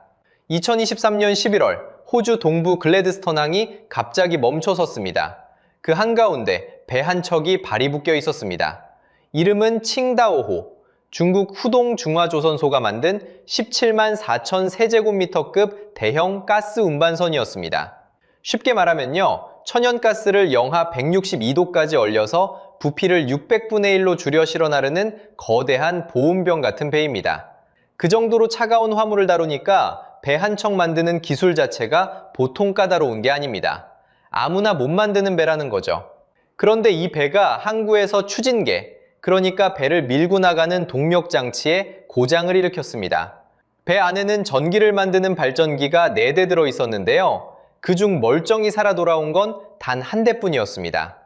2023년 11월 호주 동부 글래드스턴항이 갑자기 멈춰섰습니다. 그 한가운데 배 한 척이 발이 묶여 있었습니다. 이름은 칭다오호, 중국 후동 중화조선소가 만든 17만 4천 세제곱미터급 대형 가스 운반선이었습니다. 쉽게 말하면요, 천연가스를 영하 162도까지 얼려서 부피를 600분의 1로 줄여 실어 나르는 거대한 보온병 같은 배입니다. 그 정도로 차가운 화물을 다루니까 배 한 척 만드는 기술 자체가 보통 까다로운 게 아닙니다. 아무나 못 만드는 배라는 거죠. 그런데 이 배가 항구에서 추진계, 그러니까 배를 밀고 나가는 동력 장치에 고장을 일으켰습니다. 배 안에는 전기를 만드는 발전기가 4대 들어 있었는데요. 그중 멀쩡히 살아 돌아온 건 단 한 대뿐이었습니다.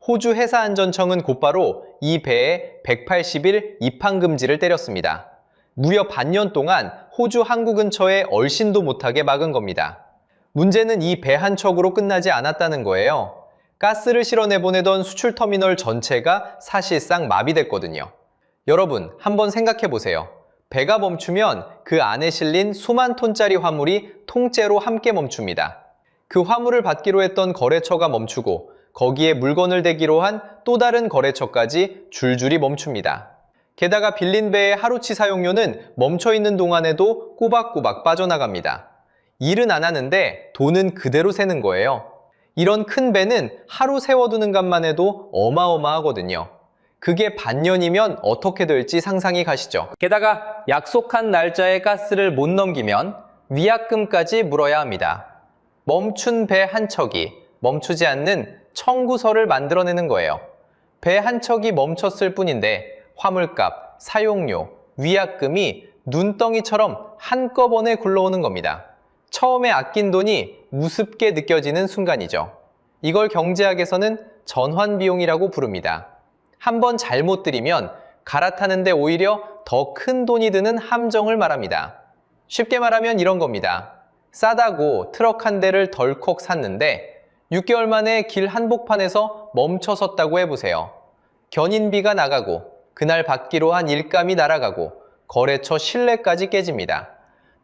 호주 해사안전청은 곧바로 이 배에 180일 입항 금지를 때렸습니다. 무려 반년 동안 호주 항구 근처에 얼씬도 못하게 막은 겁니다. 문제는 이 배 한 척으로 끝나지 않았다는 거예요. 가스를 실어내보내던 수출터미널 전체가 사실상 마비됐거든요. 여러분, 한번 생각해보세요. 배가 멈추면 그 안에 실린 수만 톤짜리 화물이 통째로 함께 멈춥니다. 그 화물을 받기로 했던 거래처가 멈추고 거기에 물건을 대기로 한 또 다른 거래처까지 줄줄이 멈춥니다. 게다가 빌린 배의 하루치 사용료는 멈춰있는 동안에도 꼬박꼬박 빠져나갑니다. 일은 안 하는데 돈은 그대로 새는 거예요. 이런 큰 배는 하루 세워두는 값만 해도 어마어마하거든요. 그게 반년이면 어떻게 될지 상상이 가시죠. 게다가 약속한 날짜에 가스를 못 넘기면 위약금까지 물어야 합니다. 멈춘 배 한 척이 멈추지 않는 청구서를 만들어내는 거예요. 배 한 척이 멈췄을 뿐인데 화물값, 사용료, 위약금이 눈덩이처럼 한꺼번에 굴러오는 겁니다. 처음에 아낀 돈이 우습게 느껴지는 순간이죠. 이걸 경제학에서는 전환비용이라고 부릅니다. 한번 잘못 들이면 갈아타는데 오히려 더 큰 돈이 드는 함정을 말합니다. 쉽게 말하면 이런 겁니다. 싸다고 트럭 한 대를 덜컥 샀는데 6개월 만에 길 한복판에서 멈춰 섰다고 해보세요. 견인비가 나가고 그날 받기로 한 일감이 날아가고 거래처 신뢰까지 깨집니다.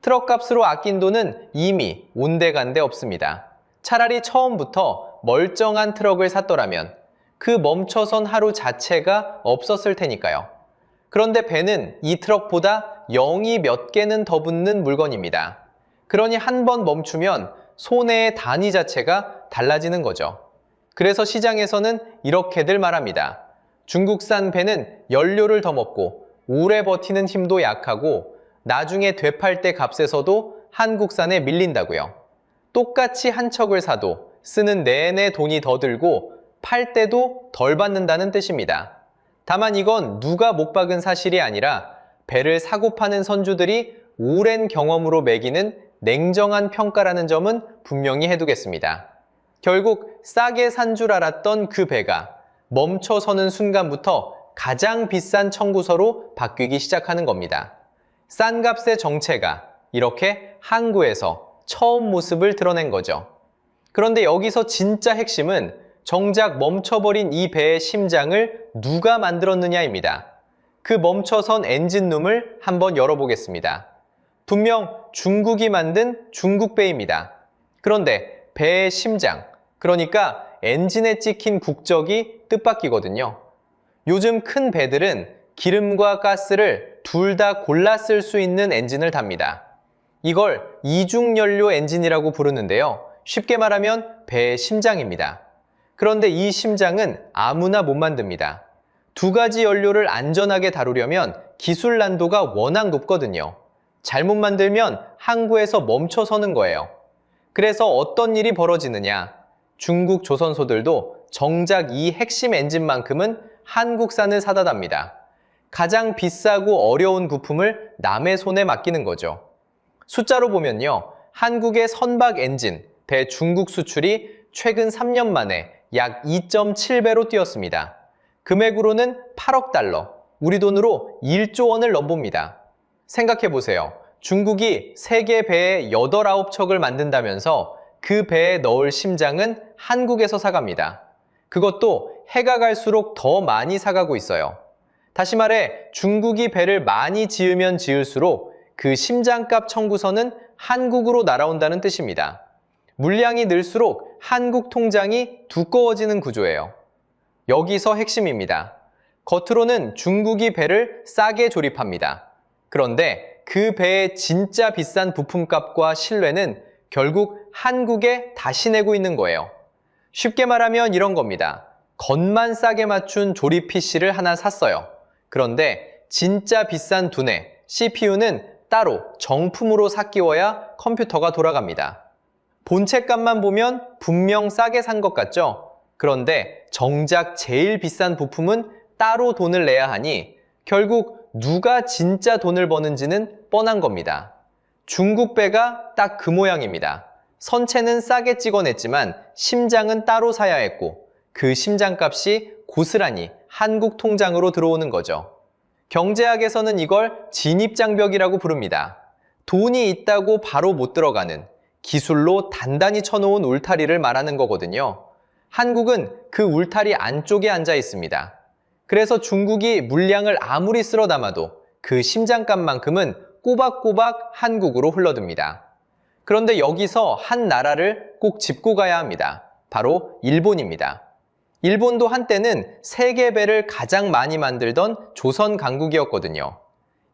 트럭 값으로 아낀 돈은 이미 온데간데 없습니다. 차라리 처음부터 멀쩡한 트럭을 샀더라면 그 멈춰선 하루 자체가 없었을 테니까요. 그런데 배는 이 트럭보다 0이 몇 개는 더 붙는 물건입니다. 그러니 한 번 멈추면 손해의 단위 자체가 달라지는 거죠. 그래서 시장에서는 이렇게들 말합니다. 중국산 배는 연료를 더 먹고 오래 버티는 힘도 약하고 나중에 되팔 때 값에서도 한국산에 밀린다고요. 똑같이 한 척을 사도 쓰는 내내 돈이 더 들고 팔 때도 덜 받는다는 뜻입니다. 다만 이건 누가 못 박은 사실이 아니라 배를 사고 파는 선주들이 오랜 경험으로 매기는 냉정한 평가라는 점은 분명히 해두겠습니다. 결국 싸게 산 줄 알았던 그 배가 멈춰 서는 순간부터 가장 비싼 청구서로 바뀌기 시작하는 겁니다. 싼 값의 정체가 이렇게 항구에서 처음 모습을 드러낸 거죠. 그런데 여기서 진짜 핵심은 정작 멈춰버린 이 배의 심장을 누가 만들었느냐입니다. 그 멈춰선 엔진룸을 한번 열어보겠습니다. 분명 중국이 만든 중국배입니다. 그런데 배의 심장, 그러니까 엔진에 찍힌 국적이 뜻밖이거든요. 요즘 큰 배들은 기름과 가스를 둘 다 골라 쓸 수 있는 엔진을 답니다. 이걸 이중연료 엔진이라고 부르는데요. 쉽게 말하면 배의 심장입니다. 그런데 이 심장은 아무나 못 만듭니다. 두 가지 연료를 안전하게 다루려면 기술 난도가 워낙 높거든요. 잘못 만들면 항구에서 멈춰 서는 거예요. 그래서 어떤 일이 벌어지느냐? 중국 조선소들도 정작 이 핵심 엔진만큼은 한국산을 사다 답니다. 가장 비싸고 어려운 부품을 남의 손에 맡기는 거죠. 숫자로 보면요. 한국의 선박 엔진, 배 중국 수출이 최근 3년 만에 약 2.7배로 뛰었습니다. 금액으로는 8억 달러, 우리 돈으로 1조 원을 넘봅니다. 생각해보세요. 중국이 세계 배에 8, 9척을 만든다면서 그 배에 넣을 심장은 한국에서 사갑니다. 그것도 해가 갈수록 더 많이 사가고 있어요. 다시 말해 중국이 배를 많이 지으면 지을수록 그 심장값 청구서는 한국으로 날아온다는 뜻입니다. 물량이 늘수록 한국 통장이 두꺼워지는 구조예요. 여기서 핵심입니다. 겉으로는 중국이 배를 싸게 조립합니다. 그런데 그 배의 진짜 비싼 부품값과 신뢰는 결국 한국에 다시 내고 있는 거예요. 쉽게 말하면 이런 겁니다. 겉만 싸게 맞춘 조립 PC를 하나 샀어요. 그런데 진짜 비싼 두뇌, CPU는 따로 정품으로 사 끼워야 컴퓨터가 돌아갑니다. 본체값만 보면 분명 싸게 산 것 같죠? 그런데 정작 제일 비싼 부품은 따로 돈을 내야 하니 결국 누가 진짜 돈을 버는지는 뻔한 겁니다. 중국 배가 딱 그 모양입니다. 선체는 싸게 찍어냈지만 심장은 따로 사야 했고 그 심장값이 고스란히 한국 통장으로 들어오는 거죠. 경제학에서는 이걸 진입장벽이라고 부릅니다. 돈이 있다고 바로 못 들어가는 기술로 단단히 쳐놓은 울타리를 말하는 거거든요. 한국은 그 울타리 안쪽에 앉아 있습니다. 그래서 중국이 물량을 아무리 쓸어 담아도 그 심장값만큼은 꼬박꼬박 한국으로 흘러듭니다. 그런데 여기서 한 나라를 꼭 짚고 가야 합니다. 바로 일본입니다. 일본도 한때는 세계 배를 가장 많이 만들던 조선 강국이었거든요.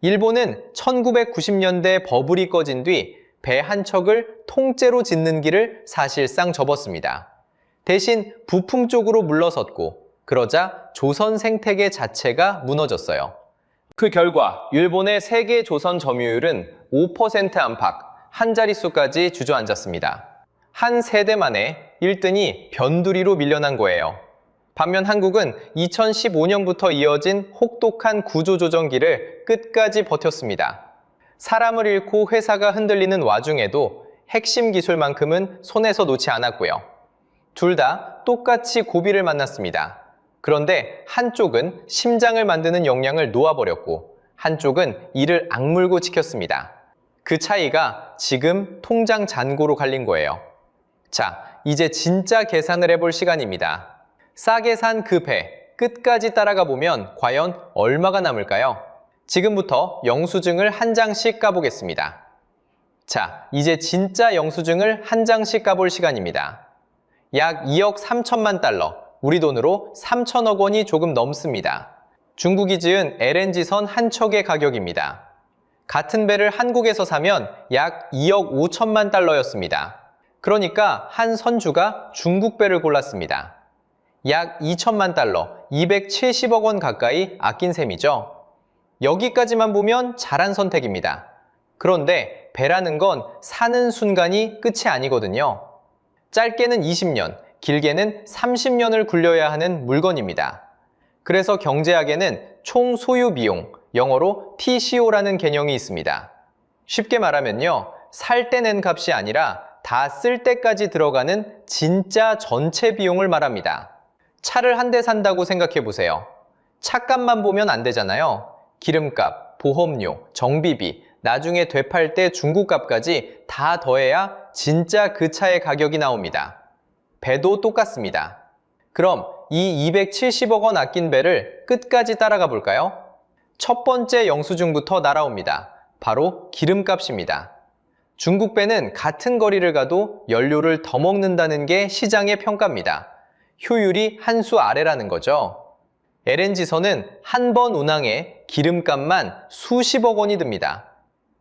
일본은 1990년대 버블이 꺼진 뒤 배 한 척을 통째로 짓는 길을 사실상 접었습니다. 대신 부품 쪽으로 물러섰고 그러자 조선 생태계 자체가 무너졌어요. 그 결과 일본의 세계 조선 점유율은 5% 안팎, 한 자릿수까지 주저앉았습니다. 한 세대 만에 1등이 변두리로 밀려난 거예요. 반면 한국은 2015년부터 이어진 혹독한 구조조정기를 끝까지 버텼습니다. 사람을 잃고 회사가 흔들리는 와중에도 핵심 기술만큼은 손에서 놓지 않았고요. 둘 다 똑같이 고비를 만났습니다. 그런데 한쪽은 심장을 만드는 역량을 놓아버렸고 한쪽은 이를 악물고 지켰습니다. 그 차이가 지금 통장 잔고로 갈린 거예요. 자, 이제 진짜 계산을 해볼 시간입니다. 싸게 산 그 배, 끝까지 따라가 보면 과연 얼마가 남을까요? 지금부터 영수증을 한 장씩 까보겠습니다. 자, 이제 진짜 영수증을 한 장씩 까볼 시간입니다. 약 2억 3천만 달러, 우리 돈으로 3천억 원이 조금 넘습니다. 중국이 지은 LNG선 한 척의 가격입니다. 같은 배를 한국에서 사면 약 2억 5천만 달러였습니다. 그러니까 한 선주가 중국 배를 골랐습니다. 약 2천만 달러, 270억 원 가까이 아낀 셈이죠. 여기까지만 보면 잘한 선택입니다. 그런데 배라는 건 사는 순간이 끝이 아니거든요. 짧게는 20년, 길게는 30년을 굴려야 하는 물건입니다. 그래서 경제학에는 총 소유 비용, 영어로 TCO라는 개념이 있습니다. 쉽게 말하면요, 살 때 낸 값이 아니라 다 쓸 때까지 들어가는 진짜 전체 비용을 말합니다. 차를 한 대 산다고 생각해 보세요. 차값만 보면 안 되잖아요. 기름값, 보험료, 정비비, 나중에 되팔 때 중고값까지 다 더해야 진짜 그 차의 가격이 나옵니다. 배도 똑같습니다. 그럼 이 270억 원 아낀 배를 끝까지 따라가 볼까요? 첫 번째 영수증부터 날아옵니다. 바로 기름값입니다. 중국 배는 같은 거리를 가도 연료를 더 먹는다는 게 시장의 평가입니다. 효율이 한 수 아래라는 거죠. LNG선은 한 번 운항에 기름값만 수십억 원이 듭니다.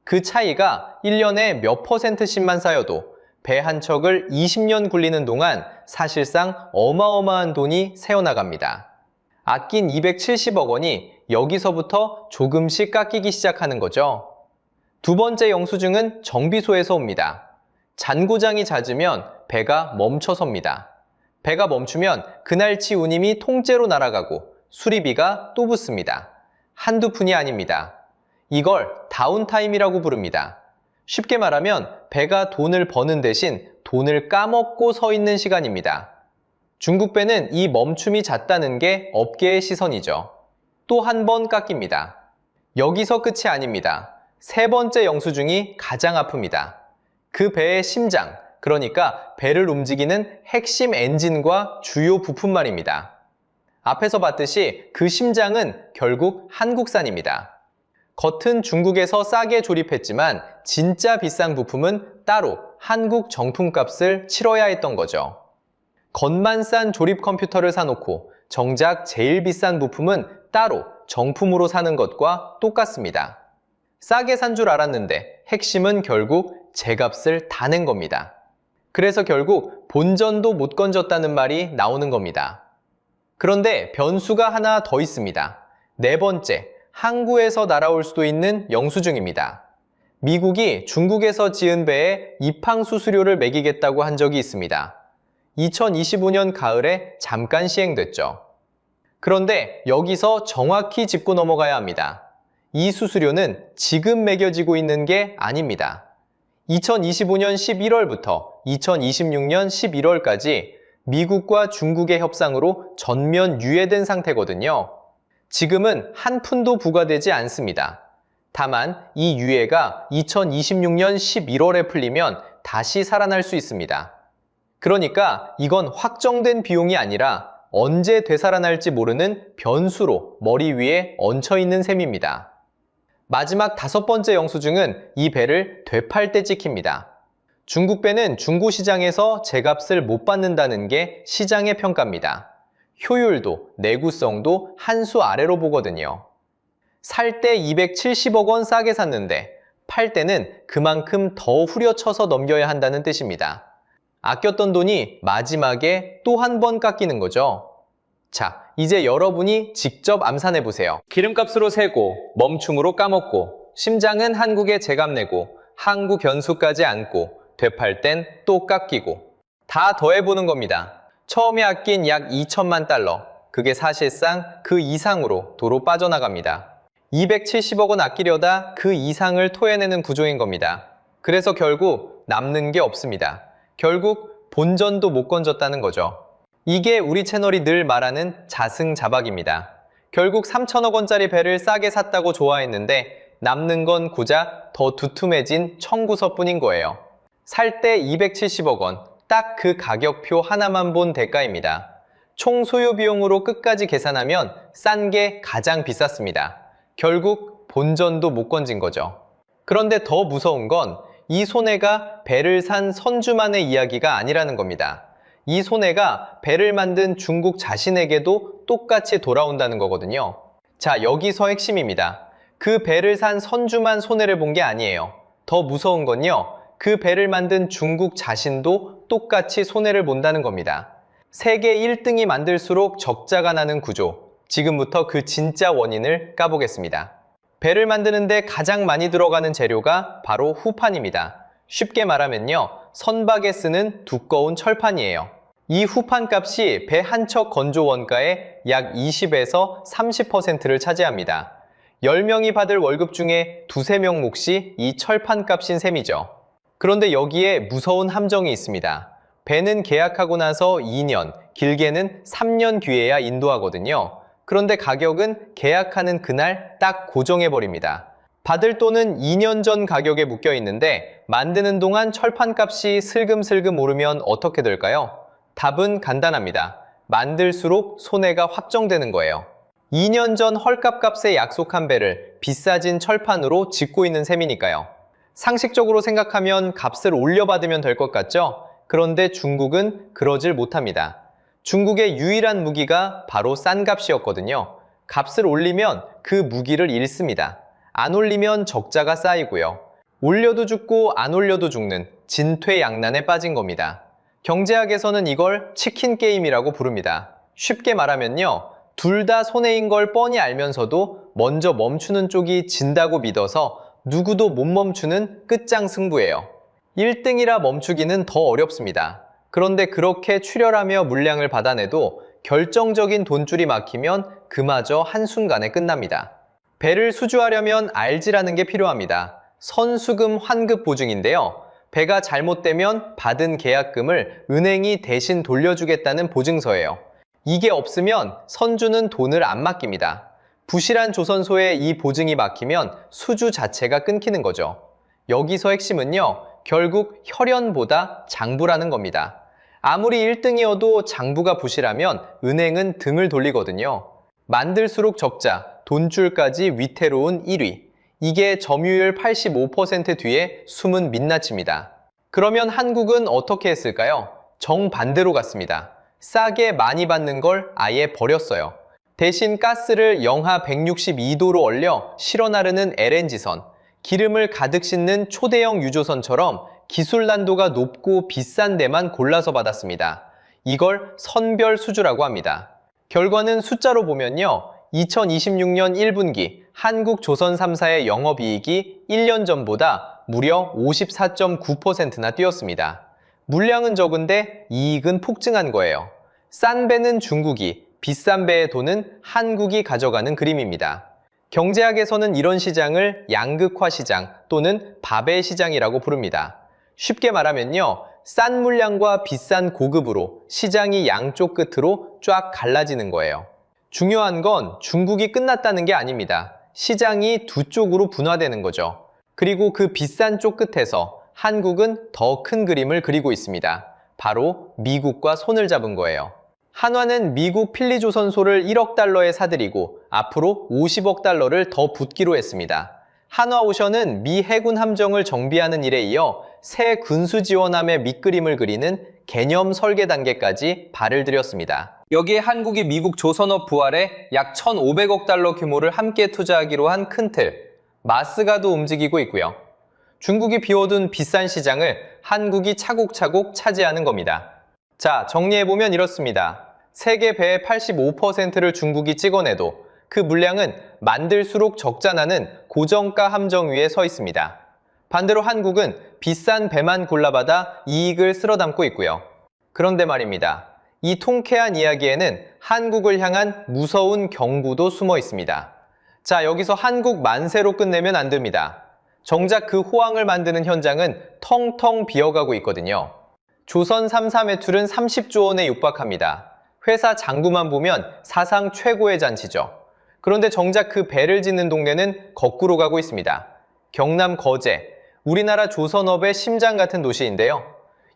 그 차이가 1년에 몇 %씩만 쌓여도 배 한 척을 20년 굴리는 동안 사실상 어마어마한 돈이 새어나갑니다. 아낀 270억 원이 여기서부터 조금씩 깎이기 시작하는 거죠. 두 번째 영수증은 정비소에서 옵니다. 잔고장이 잦으면 배가 멈춰섭니다. 배가 멈추면 그날치 운임이 통째로 날아가고 수리비가 또 붙습니다. 한두 푼이 아닙니다. 이걸 다운타임이라고 부릅니다. 쉽게 말하면 배가 돈을 버는 대신 돈을 까먹고 서 있는 시간입니다. 중국 배는 이 멈춤이 잦다는 게 업계의 시선이죠. 또 한 번 깎입니다. 여기서 끝이 아닙니다. 세 번째 영수증이 가장 아픕니다. 그 배의 심장, 그러니까 배를 움직이는 핵심 엔진과 주요 부품 말입니다. 앞에서 봤듯이 그 심장은 결국 한국산입니다. 겉은 중국에서 싸게 조립했지만 진짜 비싼 부품은 따로 한국 정품값을 치러야 했던 거죠. 겉만 싼 조립 컴퓨터를 사놓고 정작 제일 비싼 부품은 따로 정품으로 사는 것과 똑같습니다. 싸게 산 줄 알았는데 핵심은 결국 제값을 다 낸 겁니다. 그래서 결국 본전도 못 건졌다는 말이 나오는 겁니다. 그런데 변수가 하나 더 있습니다. 네 번째, 항구에서 날아올 수도 있는 영수증입니다. 미국이 중국에서 지은 배에 입항 수수료를 매기겠다고 한 적이 있습니다. 2025년 가을에 잠깐 시행됐죠. 그런데 여기서 정확히 짚고 넘어가야 합니다. 이 수수료는 지금 매겨지고 있는 게 아닙니다. 2025년 11월부터 2026년 11월까지 미국과 중국의 협상으로 전면 유예된 상태거든요. 지금은 한 푼도 부과되지 않습니다. 다만 이 유예가 2026년 11월에 풀리면 다시 살아날 수 있습니다. 그러니까 이건 확정된 비용이 아니라 언제 되살아날지 모르는 변수로 머리 위에 얹혀있는 셈입니다. 마지막 다섯 번째 영수증은 이 배를 되팔 때 찍힙니다. 중국 배는 중고시장에서 제값을 못 받는다는 게 시장의 평가입니다. 효율도 내구성도 한 수 아래로 보거든요. 살 때 270억 원 싸게 샀는데 팔 때는 그만큼 더 후려쳐서 넘겨야 한다는 뜻입니다. 아꼈던 돈이 마지막에 또 한 번 깎이는 거죠. 자, 이제 여러분이 직접 암산해보세요. 기름값으로 세고, 멈춤으로 까먹고, 심장은 한국에 제값 내고, 항구 변수까지 안고, 되팔 땐 또 깎이고. 다 더해보는 겁니다. 처음에 아낀 약 2천만 달러, 그게 사실상 그 이상으로 도로 빠져나갑니다. 270억 원 아끼려다 그 이상을 토해내는 구조인 겁니다. 그래서 결국 남는 게 없습니다. 결국 본전도 못 건졌다는 거죠. 이게 우리 채널이 늘 말하는 자승자박입니다. 결국 3천억 원짜리 배를 싸게 샀다고 좋아했는데 남는 건 고작 더 두툼해진 청구서뿐인 거예요. 살 때 270억 원, 딱 그 가격표 하나만 본 대가입니다. 총 소요 비용으로 끝까지 계산하면 싼 게 가장 비쌌습니다. 결국 본전도 못 건진 거죠. 그런데 더 무서운 건 이 손해가 배를 산 선주만의 이야기가 아니라는 겁니다. 이 손해가 배를 만든 중국 자신에게도 똑같이 돌아온다는 거거든요. 자, 여기서 핵심입니다. 그 배를 산 선주만 손해를 본 게 아니에요. 더 무서운 건요, 그 배를 만든 중국 자신도 똑같이 손해를 본다는 겁니다. 세계 1등이 만들수록 적자가 나는 구조. 지금부터 그 진짜 원인을 까보겠습니다. 배를 만드는데 가장 많이 들어가는 재료가 바로 후판입니다. 쉽게 말하면요, 선박에 쓰는 두꺼운 철판이에요. 이 후판 값이 배 한 척 건조 원가의 약 20에서 30%를 차지합니다. 10명이 받을 월급 중에 두세 명 몫이 이 철판 값인 셈이죠. 그런데 여기에 무서운 함정이 있습니다. 배는 계약하고 나서 2년, 길게는 3년 뒤에야 인도하거든요. 그런데 가격은 계약하는 그날 딱 고정해버립니다. 받을 돈은 2년 전 가격에 묶여 있는데 만드는 동안 철판 값이 슬금슬금 오르면 어떻게 될까요? 답은 간단합니다. 만들수록 손해가 확정되는 거예요. 2년 전 헐값 값에 약속한 배를 비싸진 철판으로 짓고 있는 셈이니까요. 상식적으로 생각하면 값을 올려받으면 될 것 같죠? 그런데 중국은 그러질 못합니다. 중국의 유일한 무기가 바로 싼 값이었거든요. 값을 올리면 그 무기를 잃습니다. 안 올리면 적자가 쌓이고요. 올려도 죽고 안 올려도 죽는 진퇴양난에 빠진 겁니다. 경제학에서는 이걸 치킨 게임이라고 부릅니다. 쉽게 말하면요, 둘 다 손해인 걸 뻔히 알면서도 먼저 멈추는 쪽이 진다고 믿어서 누구도 못 멈추는 끝장 승부예요. 1등이라 멈추기는 더 어렵습니다. 그런데 그렇게 출혈하며 물량을 받아내도 결정적인 돈줄이 막히면 그마저 한순간에 끝납니다. 배를 수주하려면 알지라는 게 필요합니다. 선수금 환급 보증인데요. 배가 잘못되면 받은 계약금을 은행이 대신 돌려주겠다는 보증서예요. 이게 없으면 선주는 돈을 안 맡깁니다. 부실한 조선소에 이 보증이 막히면 수주 자체가 끊기는 거죠. 여기서 핵심은요, 결국 혈연보다 장부라는 겁니다. 아무리 1등이어도 장부가 부실하면 은행은 등을 돌리거든요. 만들수록 적자, 돈줄까지 위태로운 1위. 이게 점유율 85% 뒤에 숨은 민낯입니다. 그러면 한국은 어떻게 했을까요? 정반대로 갔습니다. 싸게 많이 받는 걸 아예 버렸어요. 대신 가스를 영하 162도로 얼려 실어 나르는 LNG선, 기름을 가득 싣는 초대형 유조선처럼 기술 난도가 높고 비싼 데만 골라서 받았습니다. 이걸 선별 수주라고 합니다. 결과는 숫자로 보면요, 2026년 1분기 한국조선 3사의 영업이익이 1년 전보다 무려 54.9%나 뛰었습니다. 물량은 적은데 이익은 폭증한 거예요. 싼 배는 중국이, 비싼 배의 돈은 한국이 가져가는 그림입니다. 경제학에서는 이런 시장을 양극화 시장 또는 바벨 시장이라고 부릅니다. 쉽게 말하면요, 싼 물량과 비싼 고급으로 시장이 양쪽 끝으로 쫙 갈라지는 거예요. 중요한 건 중국이 끝났다는 게 아닙니다. 시장이 두 쪽으로 분화되는 거죠. 그리고 그 비싼 쪽 끝에서 한국은 더 큰 그림을 그리고 있습니다. 바로 미국과 손을 잡은 거예요. 한화는 미국 필리조선소를 1억 달러에 사들이고 앞으로 50억 달러를 더 붓기로 했습니다. 한화오션은 미 해군 함정을 정비하는 일에 이어 새 군수 지원함의 밑그림을 그리는 개념 설계 단계까지 발을 들였습니다. 여기에 한국이 미국 조선업 부활에 약 1,500억 달러 규모를 함께 투자하기로 한 큰 틀, 마스가도 움직이고 있고요. 중국이 비워둔 비싼 시장을 한국이 차곡차곡 차지하는 겁니다. 자, 정리해보면 이렇습니다. 세계 배의 85%를 중국이 찍어내도 그 물량은 만들수록 적자나는 고정가 함정 위에 서 있습니다. 반대로 한국은 비싼 배만 골라받아 이익을 쓸어 담고 있고요. 그런데 말입니다. 이 통쾌한 이야기에는 한국을 향한 무서운 경고도 숨어 있습니다. 자, 여기서 한국 만세로 끝내면 안 됩니다. 정작 그 호황을 만드는 현장은 텅텅 비어가고 있거든요. 조선 3사 매출은 30조 원에 육박합니다. 회사 잔고만 보면 사상 최고의 잔치죠. 그런데 정작 그 배를 짓는 동네는 거꾸로 가고 있습니다. 경남 거제, 우리나라 조선업의 심장 같은 도시인데요.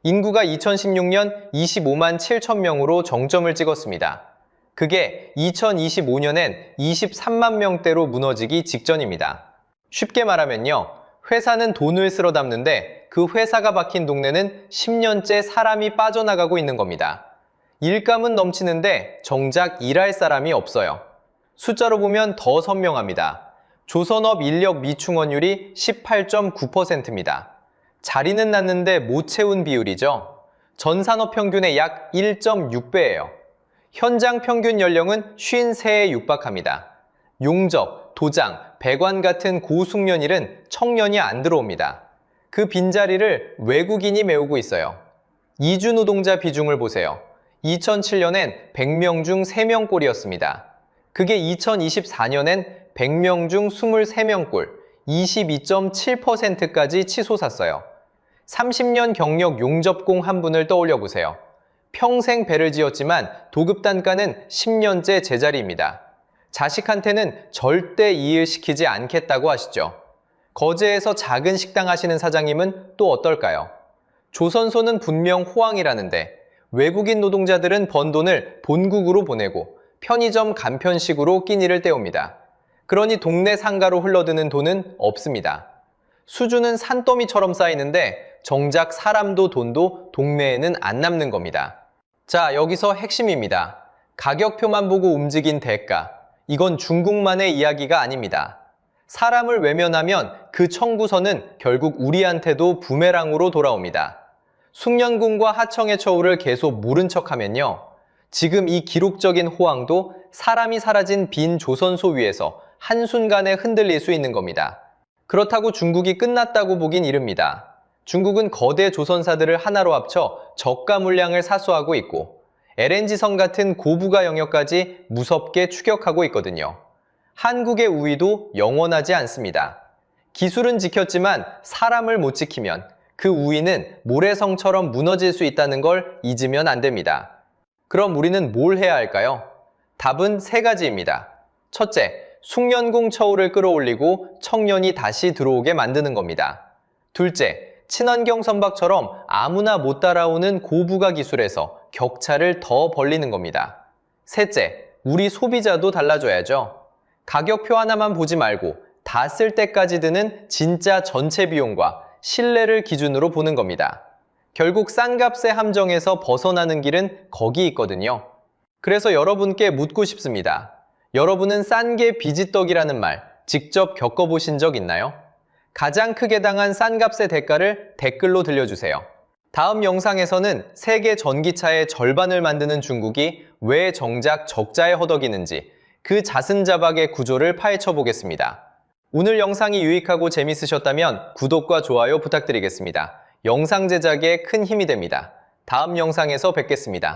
인구가 2016년 25만 7천 명으로 정점을 찍었습니다. 그게 2025년엔 23만 명대로 무너지기 직전입니다. 쉽게 말하면요, 회사는 돈을 쓸어 담는데 그 회사가 박힌 동네는 10년째 사람이 빠져나가고 있는 겁니다. 일감은 넘치는데 정작 일할 사람이 없어요. 숫자로 보면 더 선명합니다. 조선업 인력 미충원율이 18.9%입니다. 자리는 났는데 못 채운 비율이죠. 전 산업 평균의 약 1.6배예요. 현장 평균 연령은 53에 육박합니다. 용접, 도장, 배관 같은 고숙련일은 청년이 안 들어옵니다. 그 빈자리를 외국인이 메우고 있어요. 이주 노동자 비중을 보세요. 2007년엔 100명 중 3명꼴이었습니다. 그게 2024년엔 100명 중 23명꼴, 22.7%까지 치솟았어요. 30년 경력 용접工한 분을 떠올려 보세요. 평생 배를 지었지만 도급 단가는 10년째 제자리입니다. 자식한테는 절대 이 일 시키지 않겠다고 하시죠. 거제에서 작은 식당 하시는 사장님은 또 어떨까요? 조선소는 분명 호황이라는데 외국인 노동자들은 번 돈을 본국으로 보내고 편의점 간편식으로 끼니를 때웁니다. 그러니 동네 상가로 흘러드는 돈은 없습니다. 수주는 산더미처럼 쌓이는데 정작 사람도 돈도 동네에는 안 남는 겁니다. 자, 여기서 핵심입니다. 가격표만 보고 움직인 대가. 이건 중국만의 이야기가 아닙니다. 사람을 외면하면 그 청구서는 결국 우리한테도 부메랑으로 돌아옵니다. 숭년궁과 하청의 처우를 계속 모른 척하면요, 지금 이 기록적인 호황도 사람이 사라진 빈 조선소 위에서 한순간에 흔들릴 수 있는 겁니다. 그렇다고 중국이 끝났다고 보긴 이릅니다. 중국은 거대 조선사들을 하나로 합쳐 저가 물량을 사수하고 있고 LNG선 같은 고부가 영역까지 무섭게 추격하고 있거든요. 한국의 우위도 영원하지 않습니다. 기술은 지켰지만 사람을 못 지키면 그 우위는 모래성처럼 무너질 수 있다는 걸 잊으면 안 됩니다. 그럼 우리는 뭘 해야 할까요? 답은 3가지입니다. 첫째, 숭년궁 처우를 끌어올리고 청년이 다시 들어오게 만드는 겁니다. 둘째, 친환경 선박처럼 아무나 못 따라오는 고부가 기술에서 격차를 더 벌리는 겁니다. 셋째, 우리 소비자도 달라져야죠. 가격표 하나만 보지 말고 다 쓸 때까지 드는 진짜 전체 비용과 신뢰를 기준으로 보는 겁니다. 결국 싼 값의 함정에서 벗어나는 길은 거기 있거든요. 그래서 여러분께 묻고 싶습니다. 여러분은 싼 게 비지떡이라는 말 직접 겪어보신 적 있나요? 가장 크게 당한 싼 값의 대가를 댓글로 들려주세요. 다음 영상에서는 세계 전기차의 절반을 만드는 중국이 왜 정작 적자에 허덕이는지 그 자승자박의 구조를 파헤쳐 보겠습니다. 오늘 영상이 유익하고 재밌으셨다면 구독과 좋아요 부탁드리겠습니다. 영상 제작에 큰 힘이 됩니다. 다음 영상에서 뵙겠습니다.